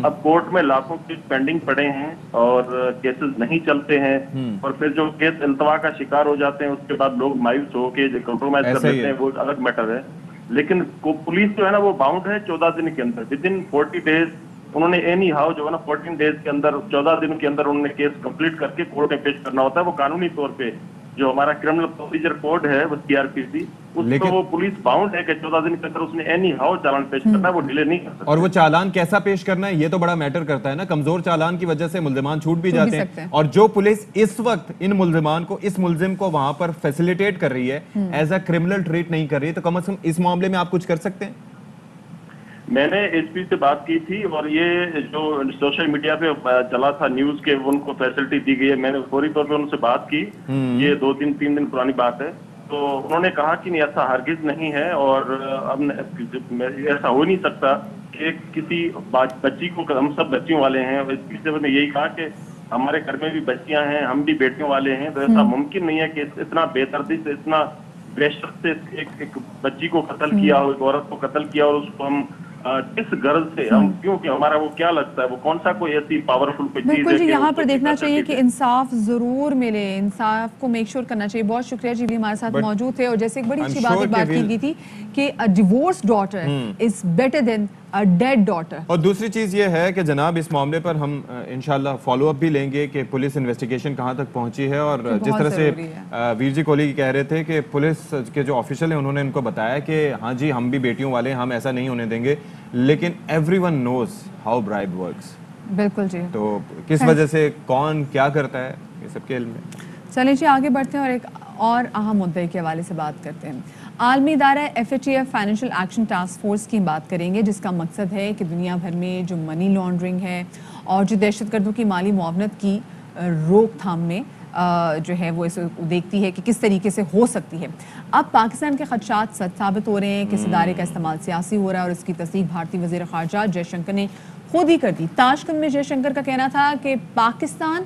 अब कोर्ट में लाखों केस पेंडिंग पड़े हैं और केसेस नहीं चलते हैं और फिर जो केस इल्तवा का शिकार हो जाते हैं उसके बाद लोग मायूस होके जो कॉम्प्रोमाइज कर लेते हैं वो अलग मैटर है। लेकिन पुलिस जो है ना वो बाउंड है 14 दिन के अंदर, विद इन 40 डेज उन्होंने एनी हाउ जो है ना 14 डेज के अंदर 14 दिन के अंदर उन्होंने केस कंप्लीट करके कोर्ट में पेश करना होता है। वो कानूनी तौर पे जो हमारा क्रिमिनल प्रोसीजर कोड है वो CRPC, उसको वो पुलिस बाउंड है कि 14 दिन के अंदर उसने एनी हाउ चालान पेश करना है, वो डिले नहीं कर सकता। और वो चालान कैसा पेश करना है ये तो बड़ा मैटर करता है ना। कमजोर चालान की वजह से मुल्जिमान छूट भी जाते हैं और जो पुलिस इस वक्त इन मुल्जिमान को, इस मुल्जिम को वहां पर फैसिलिटेट कर रही है, एज अ क्रिमिनल ट्रीट नहीं कर रही है, तो कम से कम इस मामले में आप कुछ कर सकते हैं। मैंने SP से बात की थी और ये जो सोशल मीडिया पे चला था न्यूज के उनको फैसिलिटी दी गई है, मैंने फौरी तौर पे उनसे बात की, ये 2-3 दिन पुरानी बात है। तो उन्होंने कहा कि नहीं ऐसा हरगिज नहीं है और अब ऐसा हो नहीं सकता कि किसी बच्ची को, हम सब बच्चियों वाले हैं, SP से मैंने यही कहा कि हमारे घर में भी बच्चियां हैं, हम भी बेटियों वाले हैं, तो ऐसा मुमकिन नहीं है कि इतना बेदर्दी से, इतना प्रेशर से एक बच्ची को कत्ल किया हो, एक औरत को कत्ल किया और उसको हम किस गर्ज से हम क्योंकि हमारा वो क्या लगता है वो कौन सा कोई ऐसी पावरफुल कोई चीज है बिल्कुल जी, कि यहाँ उसको पर देखना कितना चाहिए कि तकलीफ है। इंसाफ जरूर मिले, इंसाफ को मेक श्योर करना चाहिए। बहुत शुक्रिया जी भी हमारे साथ But मौजूद थे। और जैसे एक बड़ी I'm अच्छी बात sure एक बात कि की we'll- गई थी कि a divorce daughter is better than a dead daughter. और दूसरी चीज़ ये है कि जनाब इस मामले पर हम इंशाल्लाह फॉलो अप भी लेंगे कि पुलिस इन्वेस्टिगेशन कहाँ तक पहुंची है। और बहुत जिस तरह से ज़रूरी है। वीर जी कोहली कह रहे थे कि पुलिस के जो ऑफिशियल हैं उन्होंने इनको बताया कि हाँ जी हम भी बेटियों वाले हैं, हम ऐसा नहीं होने देंगे, लेकिन everyone knows how bribe works. बिल्कुल जी। तो किस वजह से कौन क्या करता है ये सबके इल्म में। चलिए जी आगे बढ़ते हैं और एक और अहम मुद्दे के हवाले से बात करते हैं। आलमी इदारा FATF financial action task force की बात करेंगे, जिसका मकसद है कि दुनिया भर में जो मनी लॉन्ड्रिंग है और जो दहशतगर्दों की माली मुआवनत की रोकथाम में जो है वो इसे देखती है कि किस तरीके से हो सकती है। अब पाकिस्तान के खदशात सच साबित हो रहे हैं कि इस इदारे का इस्तेमाल सियासी हो रहा है और इसकी तस्दीक भारतीय वज़ीर ख़ारजा जयशंकर ने खुद ही कर दी। ताशकंद में जयशंकर का कहना था कि पाकिस्तान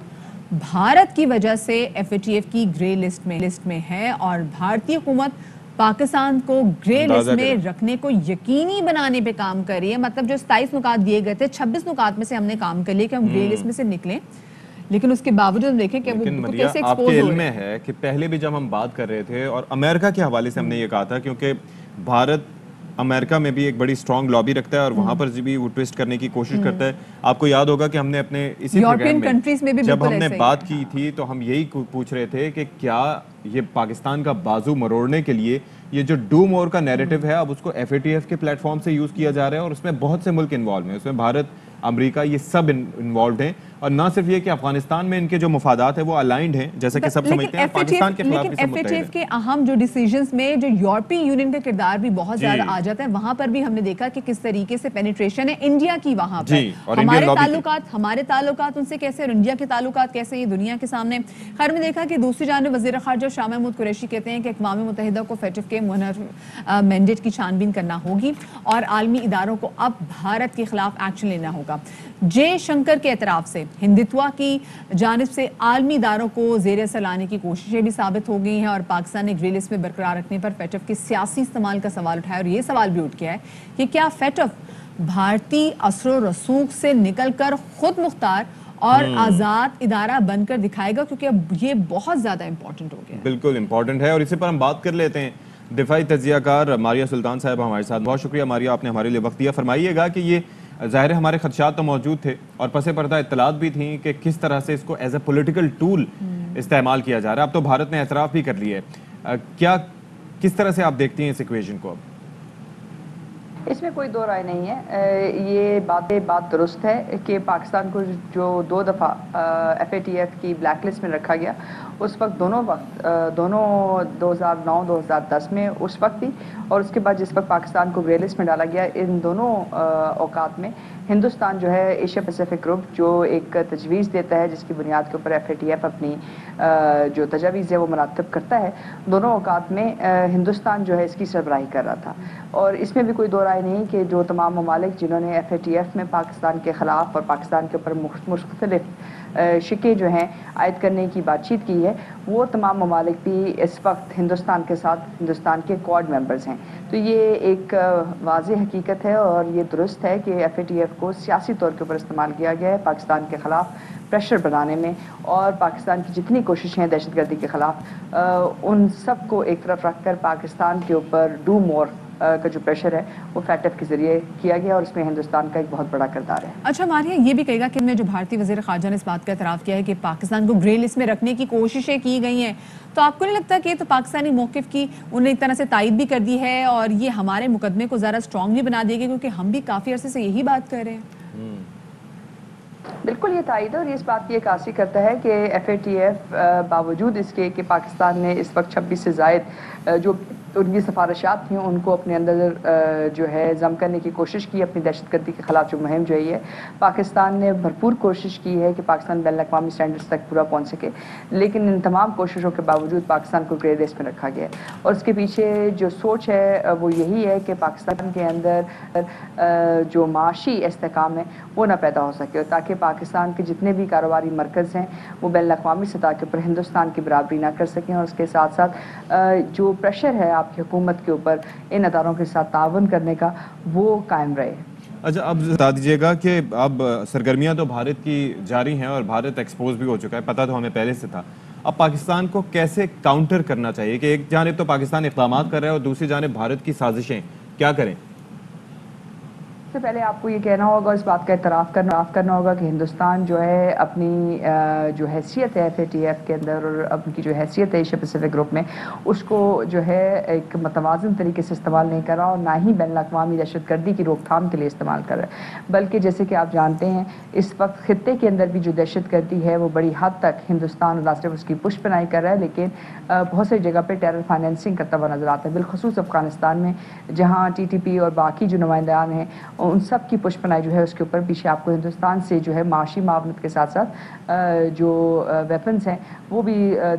भारत की वजह से FATF की ग्रे लिस्ट में है और भारतीय हुकूमत पाकिस्तान को ग्रे लिस्ट में रखने को यकीनी बनाने पे काम कर रही है। मतलब जो 27 नुकात दिए गए थे, 26 नुकात में से हमने काम कर लिया कि हम ग्रे लिस्ट में से निकलें, लेकिन उसके बावजूद देखें कि वो कैसे एक्सपोज आपके हो इल्म रहे में है कि पहले भी जब हम बात कर रहे थे और अमेरिका के हवाले से हमने ये कहा था, क्योंकि भारत अमेरिका में भी एक बड़ी स्ट्रॉन्ग लॉबी रखता है और वहां पर भी वो ट्विस्ट करने की कोशिश करता है। आपको याद होगा कि हमने अपने इसी यूरोपियन कंट्रीज में भी जब बिल्कुल हमने ऐसे ही बात है। की थी तो हम यही पूछ रहे थे कि क्या ये पाकिस्तान का बाजू मरोड़ने के लिए ये जो डू मोर का नैरेटिव है अब उसको FATF के प्लेटफॉर्म से यूज किया जा रहा है और उसमें बहुत से मुल्क इन्वॉल्व हैं, उसमें भारत, अमेरिका, ये सब इन्वॉल्व हैं। और ना सिर्फ ये कि अफगानिस्तान में इनके जो मफादात है वो अलाइंड हैं, जैसा कि सब समझते हैं, पाकिस्तान के खिलाफ भी सब मुत्तहिद हैं। FATF के अहम जो डिसीजंस में जो यूरोपीय यूनियन का किरदार भी बहुत ज्यादा आ जाता है, वहां पर भी हमने देखा कि किस तरीके से पेनिट्रेशन है इंडिया की वहां पर। हमारे ताल्लुकात उनसे कैसे और इंडिया के ताल्लुकात कैसे, ये दुनिया के सामने। खैर में देखा कि दूसरी जानिब वज़ीर ख़ारजा शाह महमूद कुरैशी कहते हैं कि अक़वाम मुत्तहिदा को FATF के मैंडेट की छानबीन करना होगी और आलमी इदारों को अब भारत के खिलाफ एक्शन लेना होगा। जयशंकर के एतराफ़ से हिंदुत्वा की जानिब से आलमी इदारों को ज़ेर असर लाने की कोशिशें भी साबित हो गई हैं और पाकिस्तान ने ग्रे लिस्ट में बरकरार रखने पर FATF के सियासी इस्तेमाल का सवाल उठाया और ये सवाल भी उठ गया है कि क्या FATF भारतीय असर रसूख से निकल कर खुद मुख्तार और आज़ाद इदारा बनकर दिखाएगा, क्योंकि अब ये बहुत ज़्यादा इंपॉर्टेंट हो गया है। बिल्कुल इंपॉर्टेंट है और इसी पर हम बात कर लेते हैं। दिफाई तज्जियाकार मारिया सुल्तान साहब हमारे साथ। बहुत शुक्रिया मारिया, आपने हमारे लिए वक्त दिया। फरमाइएगा कि ये ज़ाहिर हमारे खदशात तो मौजूद थे और पसे पर्दा इत्तलात भी थी कि किस तरह से इसको एज ए पॉलिटिकल टूल इस्तेमाल किया जा रहा है। अब तो भारत ने एतराफ़ भी कर लिया है। क्या किस तरह से आप देखती हैं इस इक्वेशन को? अब इसमें कोई दो राय नहीं है। ये बात दुरुस्त है कि पाकिस्तान को जो 2 दफ़ा FATF की ब्लैक लिस्ट में रखा गया, उस वक्त दोनों 2009-2010 में उस वक्त भी और उसके बाद जिस वक्त पाकिस्तान को ग्रे लिस्ट में डाला गया, इन दोनों औकात में हिंदुस्तान जो है एशिया पैसिफिक ग्रुप जो एक तजवीज़ देता है जिसकी बुनियाद के ऊपर FATF अपनी जो तजावीज़ है वो मरातब करता है, दोनों औकात में हिंदुस्तान जो है इसकी सरबराही कर रहा था। और इसमें भी कोई दो राय नहीं कि जो तमाम ममालिक जिन्होंने FATF में पाकिस्तान के ख़िलाफ़ और पाकिस्तान के ऊपर मुख्तलिफ शिके जो हैं आयद करने की बातचीत की है, वो तमाम ममालिक भी इस वक्त हिंदुस्तान के साथ हिंदुस्तान के क्वाड मेंबर्स हैं। तो ये एक वाज़ेह हकीकत है और ये दुरुस्त है कि FATF को सियासी तौर के ऊपर इस्तेमाल किया गया है पाकिस्तान के ख़िलाफ़ प्रेशर बनाने में, और पाकिस्तान की जितनी कोशिशें हैं दहशतगर्दी के ख़िलाफ़ उन सब को एक तरफ रख कर पाकिस्तान के ऊपर डू मोर का जो प्रेशर है वो FATF के जरिए किया गया और उसमें हिंदुस्तान का एक बहुत बड़ा किरदार है। अच्छा मारिया, ये भी कहेगा कि जो भारतीय वज़ीर ख़ारजा ने इस बात का एतराफ़ किया है कि पाकिस्तान को ग्रे लिस्ट में रखने की कोशिशें की गई हैं, तो आपको नहीं लगता कि ये तो पाकिस्तानी मौक़िफ़ की उन्हें एक तरह से तायद भी कर दी है और ये हमारे मुकदमे को ज़रा स्ट्रॉन्ग भी बना देगी, क्योंकि हम भी काफ़ी अरसे से यही बात कर रहे हैं? बिल्कुल ये तायद है और इस बात की अक्कासी करता है कि FATF बावजूद इसके कि पाकिस्तान ने इस वक्त 26 से ज़ायद जो उनकी सिफारिशात थी उनको अपने अंदर जो है जम करने की कोशिश की, अपनी दहशतगर्दी के ख़िलाफ़ जो मुहिम जो है पाकिस्तान ने भरपूर कोशिश की है कि पाकिस्तान बैनुल-अक़वामी स्टैंडर्ड्स तक पूरा पहुँच सके, लेकिन इन तमाम कोशिशों के बावजूद पाकिस्तान को ग्रे लिस्ट में रखा गया है। और उसके पीछे जो सोच है वो यही है कि पाकिस्तान के अंदर जो माशी इस्तेहकाम है वो ना पैदा हो सके, ताकि पाकिस्तान के जितने भी कारोबारी मरकज़ हैं वो बैनुल-अक़वामी सतह के ऊपर हिंदुस्तान की बराबरी ना कर सकें। और उसके साथ साथ जो प्रेशर है آپ کی حکومت کے اوپر ان اداروں کے ساتھ تعاون کرنے کا وہ قائم رہے. اچھا اب بتا دیجیے گا کہ اب سرگرمیاں تو بھارت کی جاری ہیں اور بھارت ایکسپوز بھی ہو چکا ہے، پتہ تو ہمیں پہلے سے تھا. اب پاکستان کو کیسے کاؤنٹر کرنا چاہیے کہ ایک جانب تو پاکستان اقدامات کر رہا ہے اور دوسری جانب بھارت کی سازشیں، کیا کریں؟ سب سے پہلے آپ کو یہ کہنا ہوگا، اس بات کا اعتراف کرنا ہوگا کہ ہندوستان جو ہے اپنی جو حیثیت ہے FATF کے اندر اور اپنی کی جو حیثیت ہے ایشیا پیسیفک گروپ میں، اس کو جو ہے ایک متوازن طریقے سے استعمال نہیں کر رہا اور نہ ہی بین الاقوامی دہشت گردی کی روک تھام کے لیے استعمال کر رہا ہے، بلکہ جیسے کہ آپ جانتے ہیں اس وقت خطے کے اندر بھی جو دہشت گردی ہے وہ بڑی حد تک ہندوستان نہ صرف اس کی پشت پناہی کر رہا ہے لیکن بہت سی جگہ پہ ٹیرر فائنینسنگ کرتا ہوا نظر آتا ہے، بالخصوص افغانستان میں جہاں TTP اور باقی جو نمائندگان ہیں ان سب کی پشت پناہی جو ہے اس کے اوپر پیچھے آپ کو ہندوستان سے جو ہے معاشی معاونت کے ساتھ ساتھ جو ویپنز ہیں وہ بھی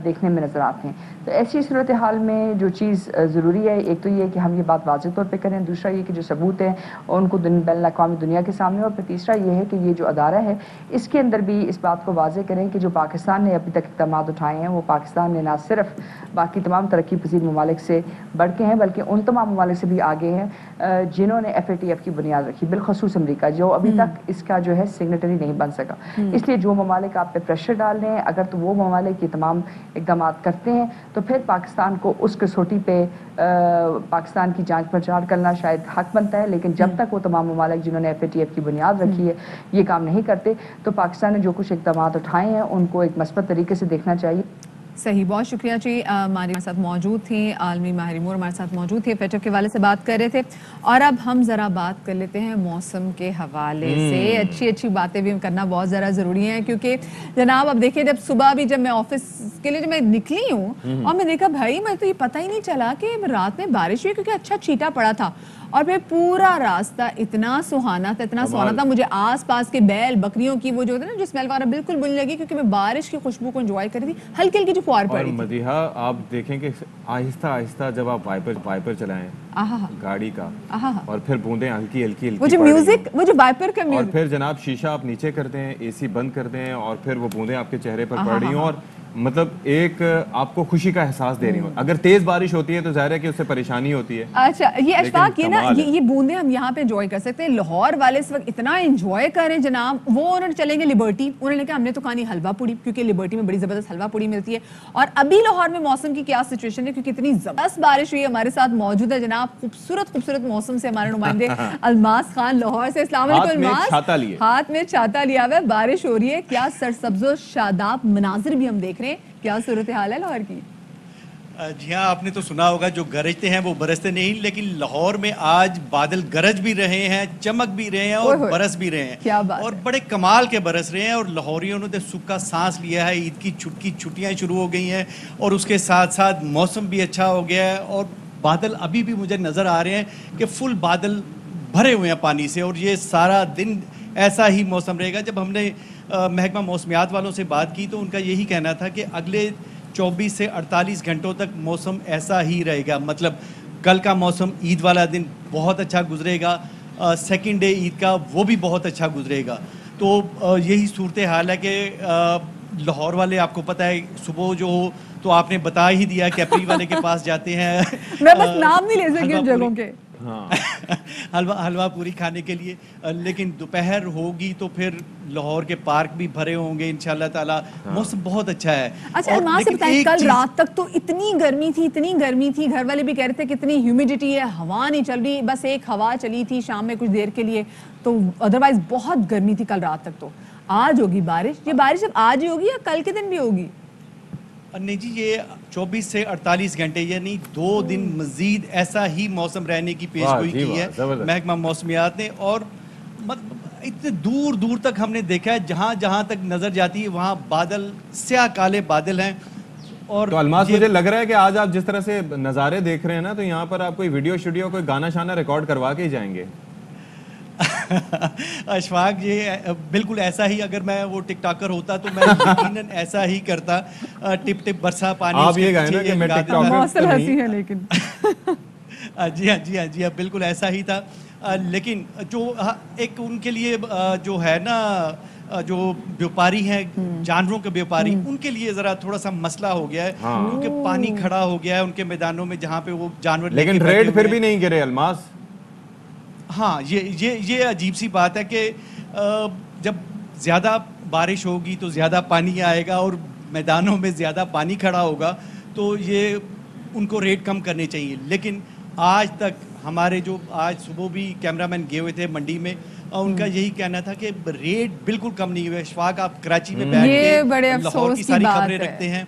دیکھنے میں نظر آتے ہیں. تو ایسی صورتحال میں جو چیز ضروری ہے، ایک تو یہ کہ ہم یہ بات واضح طور پہ کریں، دوسرا یہ کہ جو ثبوت ہیں ان کو بین الاقوامی دنیا کے سامنے، اور پھر تیسرا یہ ہے کہ یہ جو ادارہ ہے اس کے اندر بھی اس بات کو واضح کریں کہ جو پاکستان نے ابھی تک اقدامات اٹھائے ہیں وہ پاکستان نے نہ صرف باقی تمام ترقی پذیر ممالک سے بڑھ کے ہیں بلکہ ان تمام ممالک سے بھی آگے ہیں جنہوں نے FATF کی بنیاد رکھی، بالخصوص امریکہ جو ابھی تک اس کا جو ہے سگنیٹری نہیں بن سکا. اس لیے جو ممالک آپ پہ پریشر ڈال رہے ہیں، اگر تو وہ ممالک یہ تمام اقدامات کرتے ہیں تو پھر پاکستان کو اس کسوٹی پہ پاکستان کی جانچ پڑتال کرنا شاید حق بنتا ہے، لیکن جب تک وہ تمام ممالک جنہوں نے FATF کی بنیاد رکھی ہے یہ کام نہیں کرتے تو پاکستان نے جو کچھ اقدامات اٹھائے ہیں ان کو ایک مثبت طریقے سے دیکھنا چاہیے. صحیح، بہت شکریہ جی. ہمارے ساتھ موجود تھیں عالمی ماہر امور، ہمارے ساتھ موجود تھے، FATF کے حوالے سے بات کر رہے تھے. اور اب ہم ذرا بات کر لیتے ہیں موسم کے حوالے سے. اچھی باتیں بھی کرنا بہت ذرا ضروری ہیں کیونکہ جناب اب دیکھیں جب صبح بھی جب میں آفس کے لیے جب میں نکلی ہوں اور میں دیکھا بھائی میں تو یہ پتہ ہی نہیں چلا کہ رات میں بارش ہوئی کیونکہ اچھا چھیٹا پڑا تھا اور پھر پورا راستہ اتنا سہانا تھا، اتنا سہانا تھا. مجھے آس پاس کے بیل بکریوں کی وہ جو ہوتا ہے نا جو اسمیل وغیرہ بالکل بننے لگی کیونکہ میں بارش کی خوشبو کو انجوائے کر رہی تھی. ہلکی ہلکی جو فوار پڑی. مدیحہ آپ دیکھیں کہ آہستہ آہستہ جب آپ وائپر چلائیں گاڑی کا اور پھر بوندیں ہلکی ہلکی وہ جو میوزک، وہ جو وائپر کا میوزک، اور پھر جناب شیشہ آپ نیچے کرتے ہیں، AC بند کرتے ہیں اور پھر وہ بوندیں آپ کے چہرے پر پڑ رہی ہوں اور مطلب ایک آپ کو خوشی کا احساس دے رہی ہوں. اگر تیز بارش ہوتی ہے تو ظاہر ہے کہ اس سے پریشانی ہوتی ہے. اچھا یہ اشفاق یہ نا یہ بوندیں ہم یہاں پہ انجوائے کر سکتے ہیں. لاہور والے اس وقت اتنا انجوائے کر رہے ہیں جناب، وہ انہوں نے چلیں گے لبرٹی، انہوں نے کہا ہم نے تو کھانی حلوہ پوڑی کیونکہ لبرٹی میں بڑی زبردست حلوہ پوڑی ملتی ہے. اور ابھی لاہور میں موسم کی کیا سچویشن ہے کیونکہ اتنی زبردست بارش ہوئی ہے. ہمارے ساتھ موجود ہے جناب خوبصورت موسم سے ہمارے نمائندے الماس خان لاہور سے. السلام علیکم الماس. ہاتھ میں چھاتا لیا ہوا ہے، بارش ہو رہی ہے، کیا سرسبز و شاداب مناظر بھی ہم دیکھ رہے ہیں. کیا صورتحال ہے لاہور کی؟ جی ہاں، آپ نے تو سنا ہوگا جو گرجتے ہیں وہ برستے نہیں، لیکن لاہور میں آج بادل گرج بھی رہے ہیں، چمک بھی رہے ہیں اور برس بھی رہے ہیں اور بڑے کمال کے برس رہے ہیں. اور لاہوریوں نے سکھ کا سانس لیا ہے. عید کی چھٹیاں شروع ہو گئی ہیں اور اس کے ساتھ ساتھ موسم بھی اچھا ہو گیا ہے اور بادل ابھی بھی مجھے نظر آ رہے ہیں کہ فل بادل بھرے ہوئے ہیں پانی سے اور یہ سارا دن ایسا ہی موسم رہے گا. جب ہم نے محکمہ موسمیات والوں سے بات کی تو ان کا یہی کہنا تھا کہ اگلے 24 سے 48 گھنٹوں تک موسم ایسا ہی رہے گا. مطلب کل کا موسم عید والا دن بہت اچھا گزرے گا، سیکنڈ ڈے عید کا وہ بھی بہت اچھا گزرے گا. تو یہی صورتحال ہے کہ لاہور والے آپ کو پتہ ہے صبح جو ہو تو آپ نے بتا ہی دیا کیپری والے کے پاس جاتے ہیں، میں بس نام نہیں لے سکی ان جگہوں کے، حلوہ پوری کھانے کے لیے. لیکن دوپہر ہوگی تو پھر لاہور کے پارک بھی بھرے ہوں گے انشاءاللہ تعالی. موسم بہت اچھا ہے. اچھا الماس سے بتائیں، کل رات تک تو اتنی گرمی تھی، گھر والے بھی کہہ رہے تھے کہ اتنی ہیومیڈیٹی ہے، ہوا نہیں چل رہی، بس ایک ہوا چلی تھی شام میں کچھ دیر کے لیے، تو ادروائز بہت گرمی تھی کل رات تک. تو آج ہوگی بارش، یہ بارش اب آج ہی ہوگی یا کل کے دن بھی ہوگی؟ نہیں جی، یہ 24 سے 48 گھنٹے یعنی 2 دن مزید ایسا ہی موسم رہنے کی پیش گوئی کی ہے محکمہ موسمیات نے. اور اتنے دور دور تک ہم نے دیکھا ہے، جہاں تک نظر جاتی ہے وہاں بادل، سیاہ کالے بادل ہیں. اور تو الماس مجھے لگ رہا ہے کہ آج آپ جس طرح سے نظارے دیکھ رہے ہیں نا تو یہاں پر آپ کوئی ویڈیو شیڈیو کوئی گانا شانا ریکارڈ کروا کے ہی جائیں گے. اشفاق یہ بالکل ایسا ہی، اگر میں وہ ٹک ٹاکر ہوتا تو میں یقیناً ایسا ہی کرتا. ٹپ ٹپ برسا پانی. آپ یہ گائے نا کہ میں ٹک ٹاکر نہیں ہے لیکن جی ہاں بالکل ایسا ہی تھا. لیکن جو ایک ان کے لیے جو ہے نا जो व्यापारी हैं, जानवरों के व्यापारी, उनके लिए ज़रा थोड़ा सा मसला हो गया है, क्योंकि पानी खड़ा हो गया है उनके मैदानों में जहाँ पे वो जानवर। लेकिन रेट फिर भी नहीं गिरे अलमास। हाँ, ये अजीब सी बात है कि जब ज़्यादा बारिश होगी तो ज़्यादा पानी आएगा और मैदानों में ज़्यादा पानी खड़ा होगा, तो ये उनको रेट कम करने चाहिए। लेकिन आज तक हमारे जो आज सुबह भी कैमरामैन गए हुए थे मंडी में, उनका यही कहना था कि रेट बिल्कुल कम नहीं हुए। इशफाक, आप कराची में बैठ के लाहौर की सारी खबरें रखते हैं।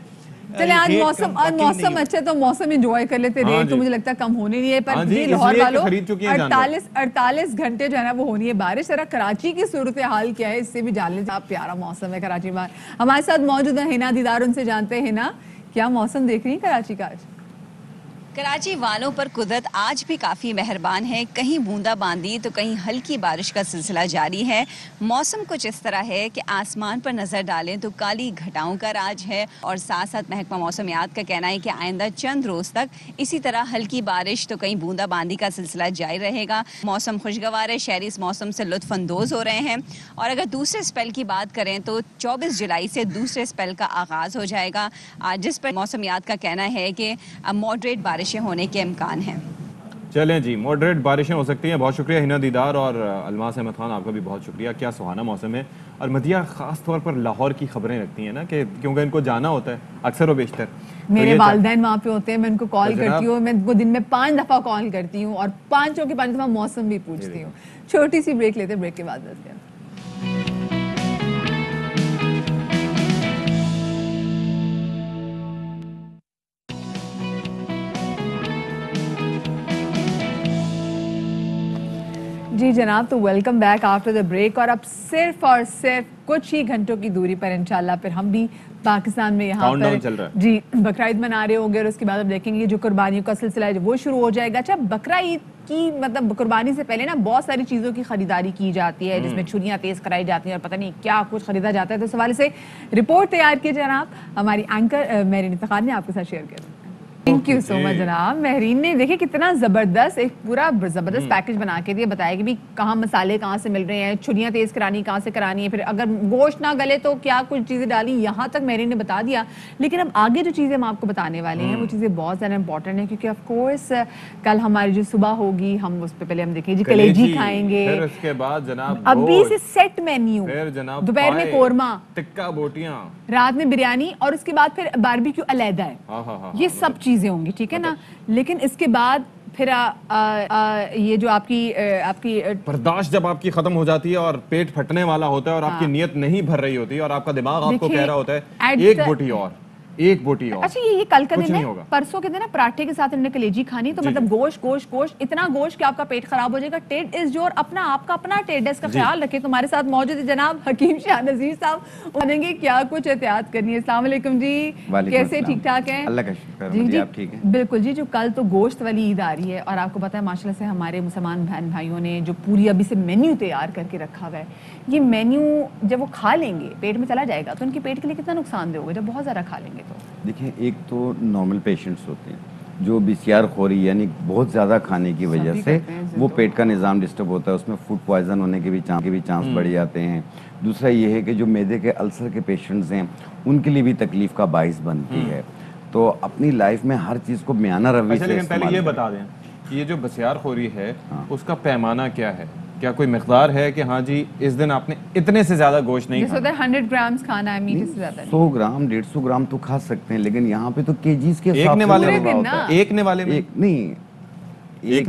चले आज मौसम अच्छा, तो मौसम एंजॉय कर लेते। रेट तो मुझे लगता है कम होने नहीं है, पर जी लाहौर वालों 48 घंटे जो है ना वो होनी है बारिश। जरा कराची की सूरत हाल क्या है इससे भी जान लेते। आप प्यारा मौसम है कराची में। हमारे साथ मौजूद है हिना दीदार, उनसे जानते हैं हिना क्या मौसम देख रही है कराची का आज। कराची वालों पर कुदरत आज भी काफ़ी मेहरबान है। कहीं बूंदाबांदी तो कहीं हल्की बारिश का सिलसिला जारी है। मौसम कुछ इस तरह है कि आसमान पर नज़र डालें तो काली घटाओं का राज है, और साथ साथ महकमा मौसमियात का कहना है कि आइंदा चंद रोज़ तक इसी तरह हल्की बारिश तो कहीं बूंदाबांदी का सिलसिला जारी रहेगा। मौसम खुशगवार है, शहरी इस मौसम से लुत्फ़अंदोज़ हो रहे हैं। और अगर दूसरे स्पेल की बात करें तो 24 जुलाई से दूसरे स्पेल का आगाज़ हो जाएगा, जिस पर मौसमियात का कहना है कि मॉडरेट बारिशें होने के इम्कान हैं। चलें जी, मॉडरेट बारिशें हो सकती हैं। बहुत शुक्रिया हिना दीदार और अलमास अहमद खान, आपका भी बहुत शुक्रिया। क्या सुहाना मौसम है। और मदिया ख़ास तौर पर लाहौर की खबरें रखती हैं ना, कि क्योंकि इनको जाना होता है अक्सर व बेशतर। मेरे वालिदैन वहाँ पे होते हैं, मैं उनको कॉल करती हूँ, मैं उनको दिन में 5 दफ़ा कॉल करती हूँ और 5 दफ़ा मौसम भी पूछती हूँ। छोटी सी ब्रेक लेते हैं, ब्रेक के बाद मिलते हैं। जी जनाब, तो welcome back after the break. और अब सिर्फ और सिर्फ कुछ ही घंटों की दूरी पर इंशाल्लाह फिर हम भी पाकिस्तान में यहाँ पर चल रहा है। जी बकरा ईद मना रहे होंगे, और उसके बाद अब देखेंगे जो कुर्बानियों का सिलसिला है वो शुरू हो जाएगा। अच्छा, बकरा ईद की मतलब कुर्बानी से पहले ना बहुत सारी चीज़ों की खरीदारी की जाती है, जिसमें छुरियाँ तेज़ कराई जाती हैं और पता नहीं क्या कुछ खरीदा जाता है। तो इस हवाले से रिपोर्ट तैयार की जनाब हमारी एंकर महरीन इफ्तिखार ने आपके साथ शेयर किया। थैंक यू सो मच जनाब। महरीन ने देखिए कितना ज़बरदस्त एक पूरा ज़बरदस्त पैकेज बना के दिया, बताया कि भी कहाँ मसाले कहाँ से मिल रहे हैं, छुरियाँ तेज़ करानी कहाँ से करानी है, फिर अगर गोश्त ना गले तो क्या कुछ चीज़ें डाली, यहाँ तक महरीन ने बता दिया। लेकिन अब आगे जो चीज़ें हम आपको बताने वाले हैं वो चीज़ें बहुत ज़्यादा इंपॉर्टेंट है, क्योंकि ऑफ कोर्स कल हमारी जो सुबह होगी हम उस पर पहले हम देखेंगे जी कलेजी खाएंगे, फिर उसके बाद जनाब अभी से सेट मेन्यू, दोपहर में कोरमा, टिक्का बोटियां, रात में बिरयानी, और उसके बाद फिर बारबेक्यू अलहदा है। ये सब चीजें होंगी, ठीक है ना। लेकिन इसके बाद फिर ये जो आपकी बर्दाश्त जब आपकी खत्म हो जाती है और पेट फटने वाला होता है और आपकी नीयत नहीं भर रही होती है और आपका दिमाग आपको कह रहा होता है एक बोटी और, एक बोटी और। अच्छा, ये कल का दिन है, परसों के दिन ना पराठे के साथ इन्होंने कलेजी खानी, तो मतलब गोश्त गोश्त गोश्त, इतना गोश्त कि आपका पेट खराब हो जाएगा। टेड इज योर अपना, आपका अपना टेड है, इसका ख्याल रखें। तुम्हारे साथ मौजूद है जनाब हकीम शाह नज़ीर साहब, उन्हेंगे क्या कुछ एहतियात करनी है। अस्सलाम वालेकुम जी, कैसे, ठीक ठाक हैं? अल्लाह का शुक्र है जी, आप ठीक हैं? बिल्कुल जी। जो कल तो गोश्त वाली ईद आ रही है और आपको पता है माशाल्लाह से हमारे मुसलमान बहन भाइयों ने जो पूरी अभी से मेन्यू तैयार करके रखा हुआ है, ये मेन्यू जब वो खा लेंगे पेट में चला जाएगा तो उनके पेट के लिए कितना नुकसान होगा जब बहुत ज़्यादा खा लेंगे। तो देखिए, एक तो नॉर्मल पेशेंट्स होते हैं जो बीसीआर खोरी यानी बहुत ज़्यादा खाने की वजह से वो पेट का निज़ाम डिस्टर्ब होता है, उसमें फूड पॉइजन होने के भी चांस बढ़ जाते हैं। दूसरा ये है कि जो मैदे के अल्सर के पेशेंट्स हैं उनके लिए भी तकलीफ का बाइस बनती है। तो अपनी लाइफ में हर चीज़ को म्याना रवि से लेकिन पहले ये बता दें कि ये जो बसियार खोरी है उसका पैमाना क्या है, क्या कोई मिकदार है कि हाँ जी इस दिन आपने इतने से ज्यादा गोश्त नहीं खाना? 100 ग्राम्स खाना है, मीट से ज्यादा 100 ग्राम 150 ग्राम तो खा सकते हैं, लेकिन यहाँ पे तो केजीज के एक ने वाले में एक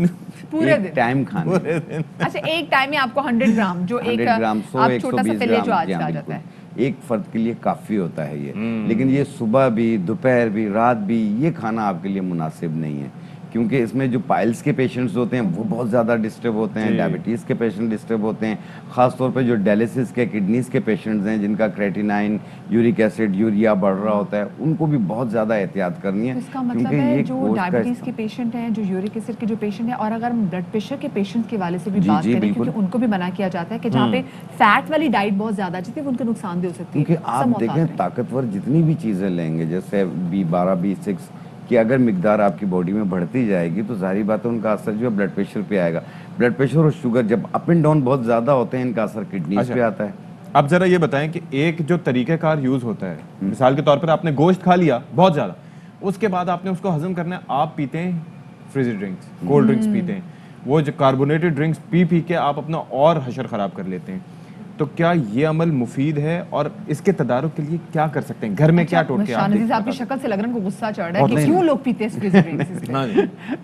पूरे दिन टाइम खाना। अच्छा, एक टाइम में आपको 100 ग्राम जो एक ग्राम 100 छोटा सा फिले जो आज का जाता है एक फर्द के लिए काफी होता है ये। लेकिन ये सुबह भी, दोपहर भी, रात भी ये खाना आपके लिए मुनासिब नहीं है, क्योंकि इसमें जो पाइल्स के पेशेंट्स होते हैं वो बहुत ज़्यादा डिस्टर्ब होते हैं, डायबिटीज़ के पेशेंट डिस्टर्ब होते हैं, ख़ास तौर पे जो डायलिसिस के किडनीज़ के पेशेंट्स हैं जिनका क्रेटिनाइन, यूरिक एसिड, यूरिया बढ़ रहा होता है, उनको भी बहुत ज़्यादा एहतियात करनी है। इसका मतलब है जो डायबिटीज़ के पेशेंट हैं, जो यूरिक एसिड के जो पेशेंट हैं, और अगर हम ब्लड प्रेशर के पेशेंट के वाले से भी बात करें, क्योंकि उनको भी मना किया जाता है कि जहाँ पे फैट वाली डाइट बहुत ज़्यादा जितनी उनको नुकसानदेह हो सकती है। क्योंकि आप देखें ताकतवर जितनी भी चीज़ें लेंगे जैसे B12 B6 कि अगर मिकदार आपकी बॉडी में बढ़ती जाएगी तो जाहिर बात है उनका असर जो है ब्लड प्रेशर पे आएगा। ब्लड प्रेशर और शुगर जब अप एंड डाउन बहुत ज़्यादा होते हैं इनका असर किडनीज पे आता है। اب ذرا یہ بتائیں کہ ایک جو طریقہ کار یوز ہوتا ہے، مثال کے طور پر آپ نے گوشت کھا لیا بہت زیادہ، اس کے بعد آپ نے اس کو ہضم کرنا ہے، آپ پیتے ہیں فریزی ڈرنکس، کولڈ ڈرنکس پیتے ہیں، وہ جو کاربونیٹڈ ڈرنکس پی کے آپ اپنا اور حشر خراب کر لیتے ہیں. تو کیا یہ عمل مفید ہے اور اس کے تدارک کے لیے کیا کر سکتے ہیں؟ گھر میں کیا ٹوٹکے؟ آپ کی شکل سے لگ رہا ہے کہ غصہ چڑھ رہا ہے کہ کیوں لوگ پیتے ہیں فریزی ڈرنکس.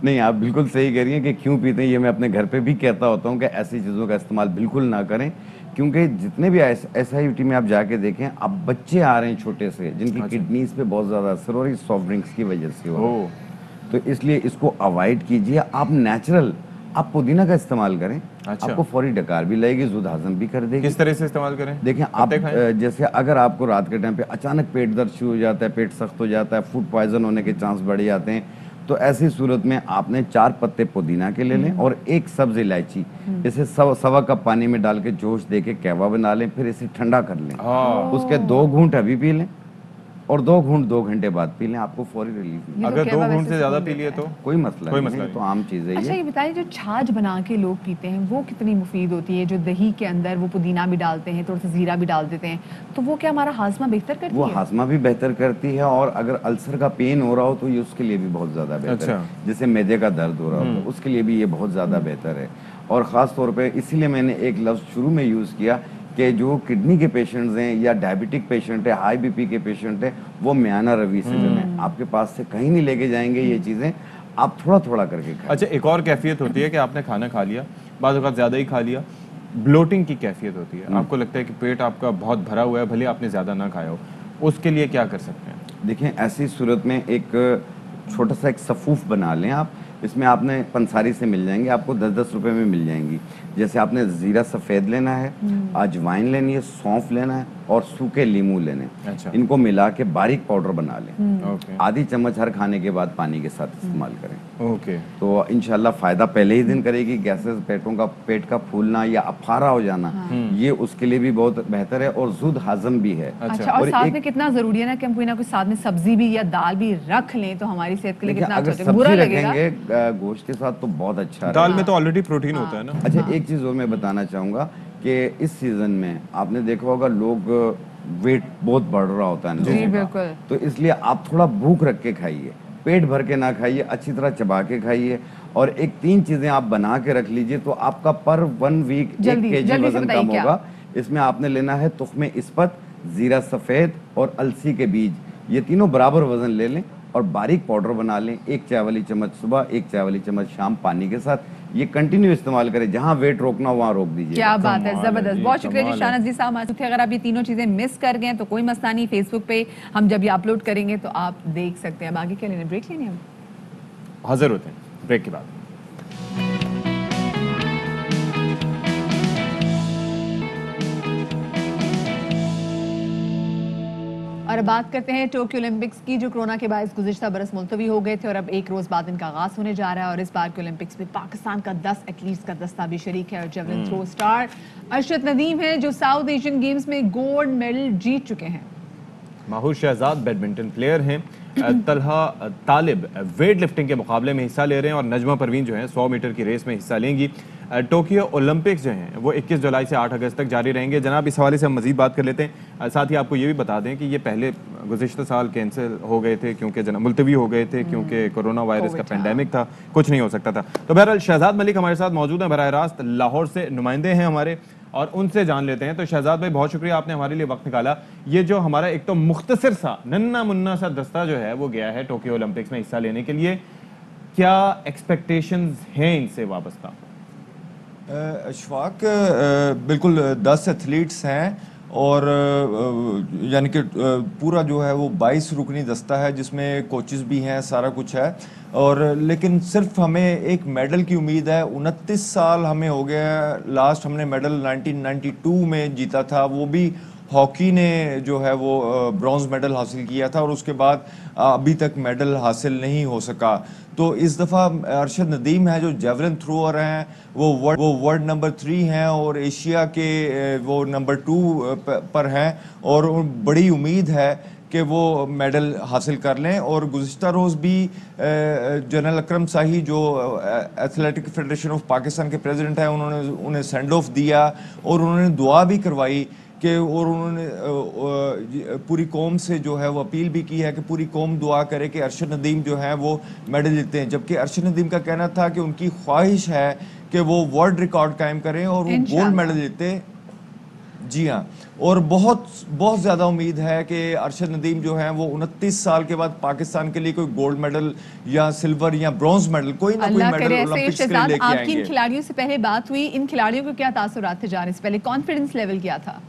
نہیں، آپ بالکل صحیح کہہ رہی ہیں کہ کیوں پیتے ہیں. یہ میں اپنے گھر پہ بھی کہتا ہوتا ہوں کہ ایسی چیزوں کا استعمال بالکل نہ کریں، کیونکہ جتنے بھی ایس آئی ٹی میں آپ جا کے دیکھیں، اب بچے آ رہے ہیں چھوٹے سے جن کی کڈنیز پہ بہت زیادہ اثر ہو رہی ہے سافٹ ڈرنکس کی وجہ سے ہو. تو اس لیے اس کو اوائڈ کیجیے. آپ نیچرل آپ پودینہ کا استعمال کریں، آپ کو فوری ڈکار بھی لگے گی، زود ہضم بھی کر دے گی. کس طرح سے استعمال کریں؟ دیکھیں آپ جیسے اگر آپ کو رات کے ٹائم پہ اچانک پیٹ درد شروع ہو جاتا ہے، پیٹ سخت ہو جاتا ہے، فوڈ پوائزن ہونے کے چانس بڑھ جاتے ہیں، تو ایسی صورت میں آپ نے 4 پتے پودینہ کے لے لیں اور 1 سبز الائچی، اسے 1.25 کپ پانی میں ڈال کے جوش دے کے قہوہ بنا لیں، پھر اسے ٹھنڈا کر لیں. اس کے 2 گھونٹ ابھی پی لیں اور 2 گھونٹ 2 گھنٹے بعد پی لیں، آپ کو فوری ریلیف. اگر 2 گھونٹ سے زیادہ پی لیے تو کوئی مسئلہ نہیں، تو عام چیز ہے. اچھا یہ بتائیے، جو چھاچھ بنا کے لوگ پیتے ہیں وہ کتنی مفید ہوتی ہے؟ جو دہی کے اندر وہ پودینہ بھی ڈالتے ہیں، تھوڑا سا زیرہ بھی ڈال دیتے ہیں، تو وہ کیا ہمارا ہاضمہ بہتر کرتی ہے؟ وہ ہاضمہ بھی بہتر کرتی ہے، اور اگر السر کا پین ہو رہا ہو تو یہ اس کے لیے بھی بہت زیادہ بہتر ہے. جیسے معدے کا درد ہو رہا ہو تو اس کے لیے بھی یہ بہت زیادہ بہتر ہے. اور خاص طور پہ اسی لیے میں نے ایک لفظ شروع میں یوز کیا کہ جو کڈنی کے پیشنٹس ہیں یا ڈائبٹک پیشنٹ ہے، ہائی بی پی کے پیشنٹ ہیں، وہ میانہ روی سے جو ہے آپ کے پاس سے کہیں نہیں لے کے جائیں گے یہ چیزیں، آپ تھوڑا تھوڑا کر کے کھائیں. اچھا ایک اور کیفیت ہوتی ہے کہ آپ نے کھانا کھا لیا، بعض اوقات زیادہ ہی کھا لیا، بلوٹنگ کی کیفیت ہوتی ہے. آپ کو لگتا ہے کہ پیٹ آپ کا بہت بھرا ہوا ہے بھلے آپ نے زیادہ نہ کھایا ہو، اس کے لیے کیا کر سکتے ہیں؟ دیکھیں ایسی صورت میں ایک چھوٹا سا ایک صفوف بنا لیں آپ. اس میں آپ نے پنساری سے مل جائیں گے، آپ کو 10-10 روپے میں مل جائیں گی. جیسے آپ نے زیرہ سفید لینا ہے، اجوائن لینی ہے، سونف لینا ہے اور سوکھے لیمو لینے. ان کو ملا کے باریک پاؤڈر بنا لیں. آدھی چمچ ہر کھانے کے بعد پانی کے ساتھ استعمال کریں. تو انشاءاللہ فائدہ پہلے ہی دن کرے گی. گیسز، پیٹ کا پھولنا یا افارا ہو جانا، یہ اس کے لیے بھی بہت بہتر ہے اور زود ہضم بھی ہے. اچھا اور ساتھ میں کتنا ضروری ہے نا کہ ہم کوئی نہ کوئی ساتھ میں سبزی بھی یا دال بھی رکھ لیں تو ہماری صحت کے لیے کتنا اچھا ہے. برا لگے گا گوشت کے ساتھ تو بہت اچھا ہے. دال میں تو آلریڈی پروٹین ہوتا ہے نا. اچھا ایک چیز اور میں بتانا چاہوں گا کہ اس سیزن میں آپ نے دیکھا ہوگا لوگ ویٹ بہت بڑھ رہا ہوتا ہے. جی بالکل. تو اس لیے آپ تھوڑا بھوک رکھ کے کھائیے، پیٹ بھر کے نہ کھائیے، اچھی طرح چبا کے کھائیے. اور 3 چیزیں آپ بنا کے رکھ لیجئے تو آپ کا پر 1 ویک 1 kg وزن کم ہوگا. اس میں آپ نے لینا ہے تخم اسپت، زیرہ سفید اور السی کے بیج. یہ تینوں برابر وزن لے لیں اور باریک پاؤڈر بنا لیں. 1 چائے والی چمچ صبح، 1 چائے والی چمچ شام پانی کے ساتھ. یہ کنٹینیو استعمال کریں، جہاں ویٹ روکنا وہاں روک دیجیے. کیا بات ہے، زبردست. بہت شکریہ جی شاہناز جی صاحب. اگر آپ یہ تینوں چیزیں مس کر گئے تو کوئی مسئلہ نہیں، فیس بک پہ ہم جب یہ اپلوڈ کریں گے تو آپ دیکھ سکتے ہیں. آگے کیا لینا، بریک لینی؟ ہم حاضر ہوتے ہیں بریک کے بعد. اور اب بات کرتے ہیں ٹوکیو اولمپکس کی، جو کورونا کے باعث گزشتہ برس ملتوی ہو گئے تھے اور اب 1 روز بعد ان کا آغاز ہونے جا رہا ہے. اور اس بار کے اولمپکس میں پاکستان کا 10 ایتھلیٹس کا دستہ بھی شریک ہے. اور javelin throw star Arshad Nadeem ہیں جو ساؤتھ ایشین گیمز میں گولڈ میڈل جیت چکے ہیں. ماہور شہزاد بیڈمنٹن پلیئر ہیں. طلحہ طالب ویٹ لفٹنگ کے مقابلے میں حصہ لے رہے ہیں اور نجمہ پروین جو ہیں 100 میٹر کی ریس میں حصہ لیں گی. ٹوکیو اولمپکس جو ہیں وہ 21 جولائی سے 8 اگست تک جاری رہیں گے. جناب اس حوالے سے ہم مزید بات کر لیتے ہیں. ساتھ ہی آپ کو یہ بھی بتا دیں کہ یہ پہلے گزشتہ سال کینسل ہو گئے تھے کیونکہ جناب ملتوی ہو گئے تھے کیونکہ کورونا وائرس کا پینڈیمک تھا، کچھ نہیں ہو سکتا تھا. تو بہرحال شہزاد ملک ہمارے ساتھ موجود ہیں، براہ راست لاہور سے نمائندے ہیں ہمارے، اور ان سے جان لیتے ہیں. تو شہزاد بھائی بہت شکریہ، آپ نے ہمارے لیے وقت نکالا. یہ جو ہمارا ایک تو مختصر سا ننا منا سا دستہ جو ہے وہ گیا ہے ٹوکیو اولمپکس میں حصہ لینے کے لیے، کیا ایکسپیکٹیشنز ہیں ان سے وابستہ؟ اشفاق بالکل 10 ایتھلیٹس ہیں اور یعنی کہ پورا جو ہے وہ 22 رکنی دستہ ہے جس میں کوچز بھی ہیں، سارا کچھ ہے. اور لیکن صرف ہمیں ایک میڈل کی امید ہے. 29 سال ہمیں ہو گیا، لاسٹ ہم نے میڈل 1992 میں جیتا تھا، وہ بھی ہاکی نے جو ہے وہ برونز میڈل حاصل کیا تھا اور اس کے بعد ابھی تک میڈل حاصل نہیں ہو سکا. تو اس دفعہ ارشد ندیم ہے جو جیولن تھروور ہیں، وہ ورلڈ نمبر 3 ہیں اور ایشیا کے وہ نمبر 2 پر ہیں اور بڑی امید ہے کہ وہ میڈل حاصل کر لیں. اور گزشتہ روز بھی جنرل اکرم شاہی جو ایتھلیٹک فیڈریشن آف پاکستان کے پریزیڈنٹ ہیں، انہوں نے انہیں سینڈ آف دیا اور انہوں نے دعا بھی کروائی کہ اور انہوں نے پوری قوم سے جو ہے وہ اپیل بھی کی ہے کہ پوری قوم دعا کرے کہ ارشد ندیم جو ہے وہ میڈل جیتے ہیں، جبکہ ارشد ندیم کا کہنا تھا کہ ان کی خواہش ہے کہ وہ ورلڈ ریکارڈ قائم کریں اور وہ گولڈ میڈل جیتے. جی ہاں، اور بہت زیادہ امید ہے کہ ارشد ندیم جو ہیں وہ 29 سال کے بعد پاکستان کے لیے کوئی گولڈ میڈل یا سلور یا برونز میڈل کوئی نہ کوئی میڈل اولمپکس کے لیے لے کے آئیں گے. آپ کی ان کھلاڑیوں سے پہلے بات ہوئی، ان کھلاڑیوں کو کیا تاثرات تھے جانے سے پہلے، کانفیڈنس لیول کیا تھا؟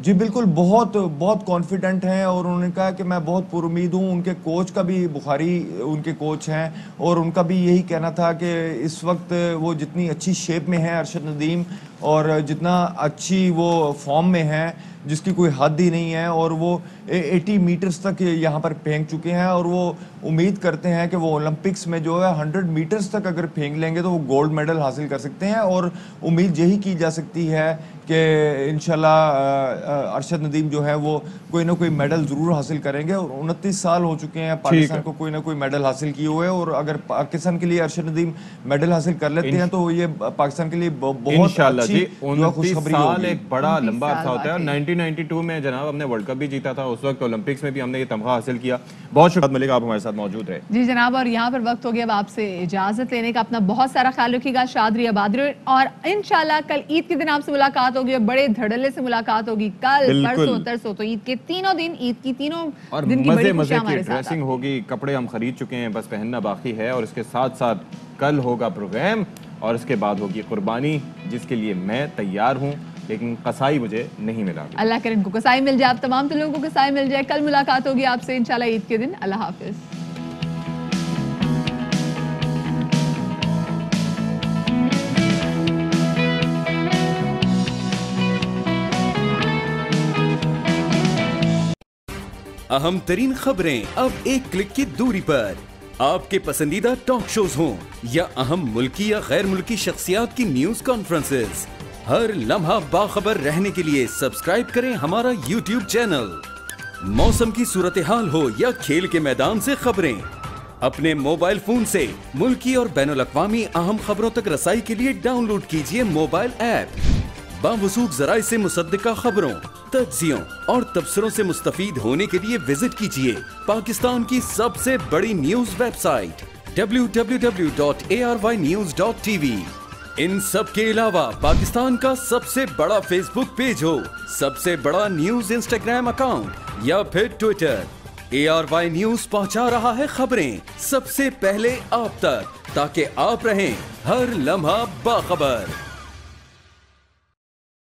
جی بالکل بہت کانفیڈنٹ ہیں، اور انہوں نے کہا کہ میں بہت پر امید ہوں. ان کے کوچ کا بھی، بخاری ان کے کوچ ہیں، اور ان کا بھی یہی کہنا تھا کہ اس وقت وہ جتنی اچھی شیپ میں ہیں ارشد ندیم، اور جتنا اچھی وہ فارم میں ہیں جس کی کوئی حد ہی نہیں ہے، اور وہ 80 میٹرز تک یہاں پر پھینک چکے ہیں، اور وہ امید کرتے ہیں کہ وہ اولمپکس میں جو ہے 100 میٹرز تک اگر پھینک لیں گے تو وہ گولڈ میڈل حاصل کر سکتے ہیں. اور امید یہی کی جا سکتی ہے کہ انشاءاللہ ارشد ندیم جو ہے وہ کوئی نہ کوئی میڈل ضرور حاصل کریں گے. اور 29 سال ہو چکے ہیں پاکستان کو کوئی نہ کوئی میڈل حاصل کیے ہوئے، اور اگر پاکستان کے لیے ارشد ندیم میڈل حاصل کر لیتے ہیں تو یہ پاکستان کے لیے بہت اچھی خوشخبری ہوگی. ایک بڑا لمبا عرصہ ہوتا ہے، اور 1992 میں جناب ہم نے ورلڈ کپ بھی جیتا تھا، اس وقت اولمپکس میں بھی ہم نے یہ تمغہ حاصل کیا. بہت شکریہ ملک، آپ ہمارے ساتھ موجود رہے. جی جناب، اور یہاں پر وقت ہو گیا اب آپ سے اجازت لینے کا. اپنا بہت سارا خیال رکھیے گا، شاد رہیے، آباد رہیے، اور انشاءاللہ کل عید کے دن آپ سے ملاقات ہوگی، اور بڑے دھڑلے سے ملاقات ہوگی کل پرسوں ترسوں. تو عید کے تینوں دن، عید کی تینوں دن کی بڑی خوشیاں ہمارے ساتھ. ڈریسنگ ہوگی، کپڑے ہم خرید چکے ہیں، بس پہننا باقی ہے. اور اس کے ساتھ ساتھ کل ہوگا پروگرام، اور اس کے بعد ہوگی قربانی، جس کے لیے میں تیار ہوں، لیکن قصائی مجھے نہیں ملا. اللہ کرے ان کو قصائی مل جائے، آپ تمام لوگوں کو قصائی مل جائے. کل ملاقات ہوگی آپ سے انشاءاللہ عید کے دن. اللہ حافظ. اہم ترین خبریں اب ایک کلک کی دوری پر. آپ کے پسندیدہ ٹاک شوز ہوں یا اہم ملکی یا غیر ملکی شخصیات کی نیوز کانفرنسز، ہر لمحہ باخبر رہنے کے لیے سبسکرائب کریں ہمارا یوٹیوب چینل. موسم کی صورتحال ہو یا کھیل کے میدان سے خبریں، اپنے موبائل فون سے ملکی اور بین الاقوامی اہم خبروں تک رسائی کے لیے ڈاؤن لوڈ کیجیے موبائل ایپ. باوثوق ذرائع سے مصدقہ خبروں، تجزیوں اور تبصروں سے مستفید ہونے کے لیے وزٹ کیجیے پاکستان کی سب سے بڑی نیوز ویب سائٹ www.arYnews.tv. ان سب کے علاوہ پاکستان کا سب سے بڑا فیس بک پیج ہو، سب سے بڑا نیوز انسٹاگرام اکاؤنٹ یا پھر ٹویٹر، ARY نیوز پہنچا رہا ہے خبریں سب سے پہلے آپ تک، تاکہ آپ رہیں ہر لمحہ باخبر.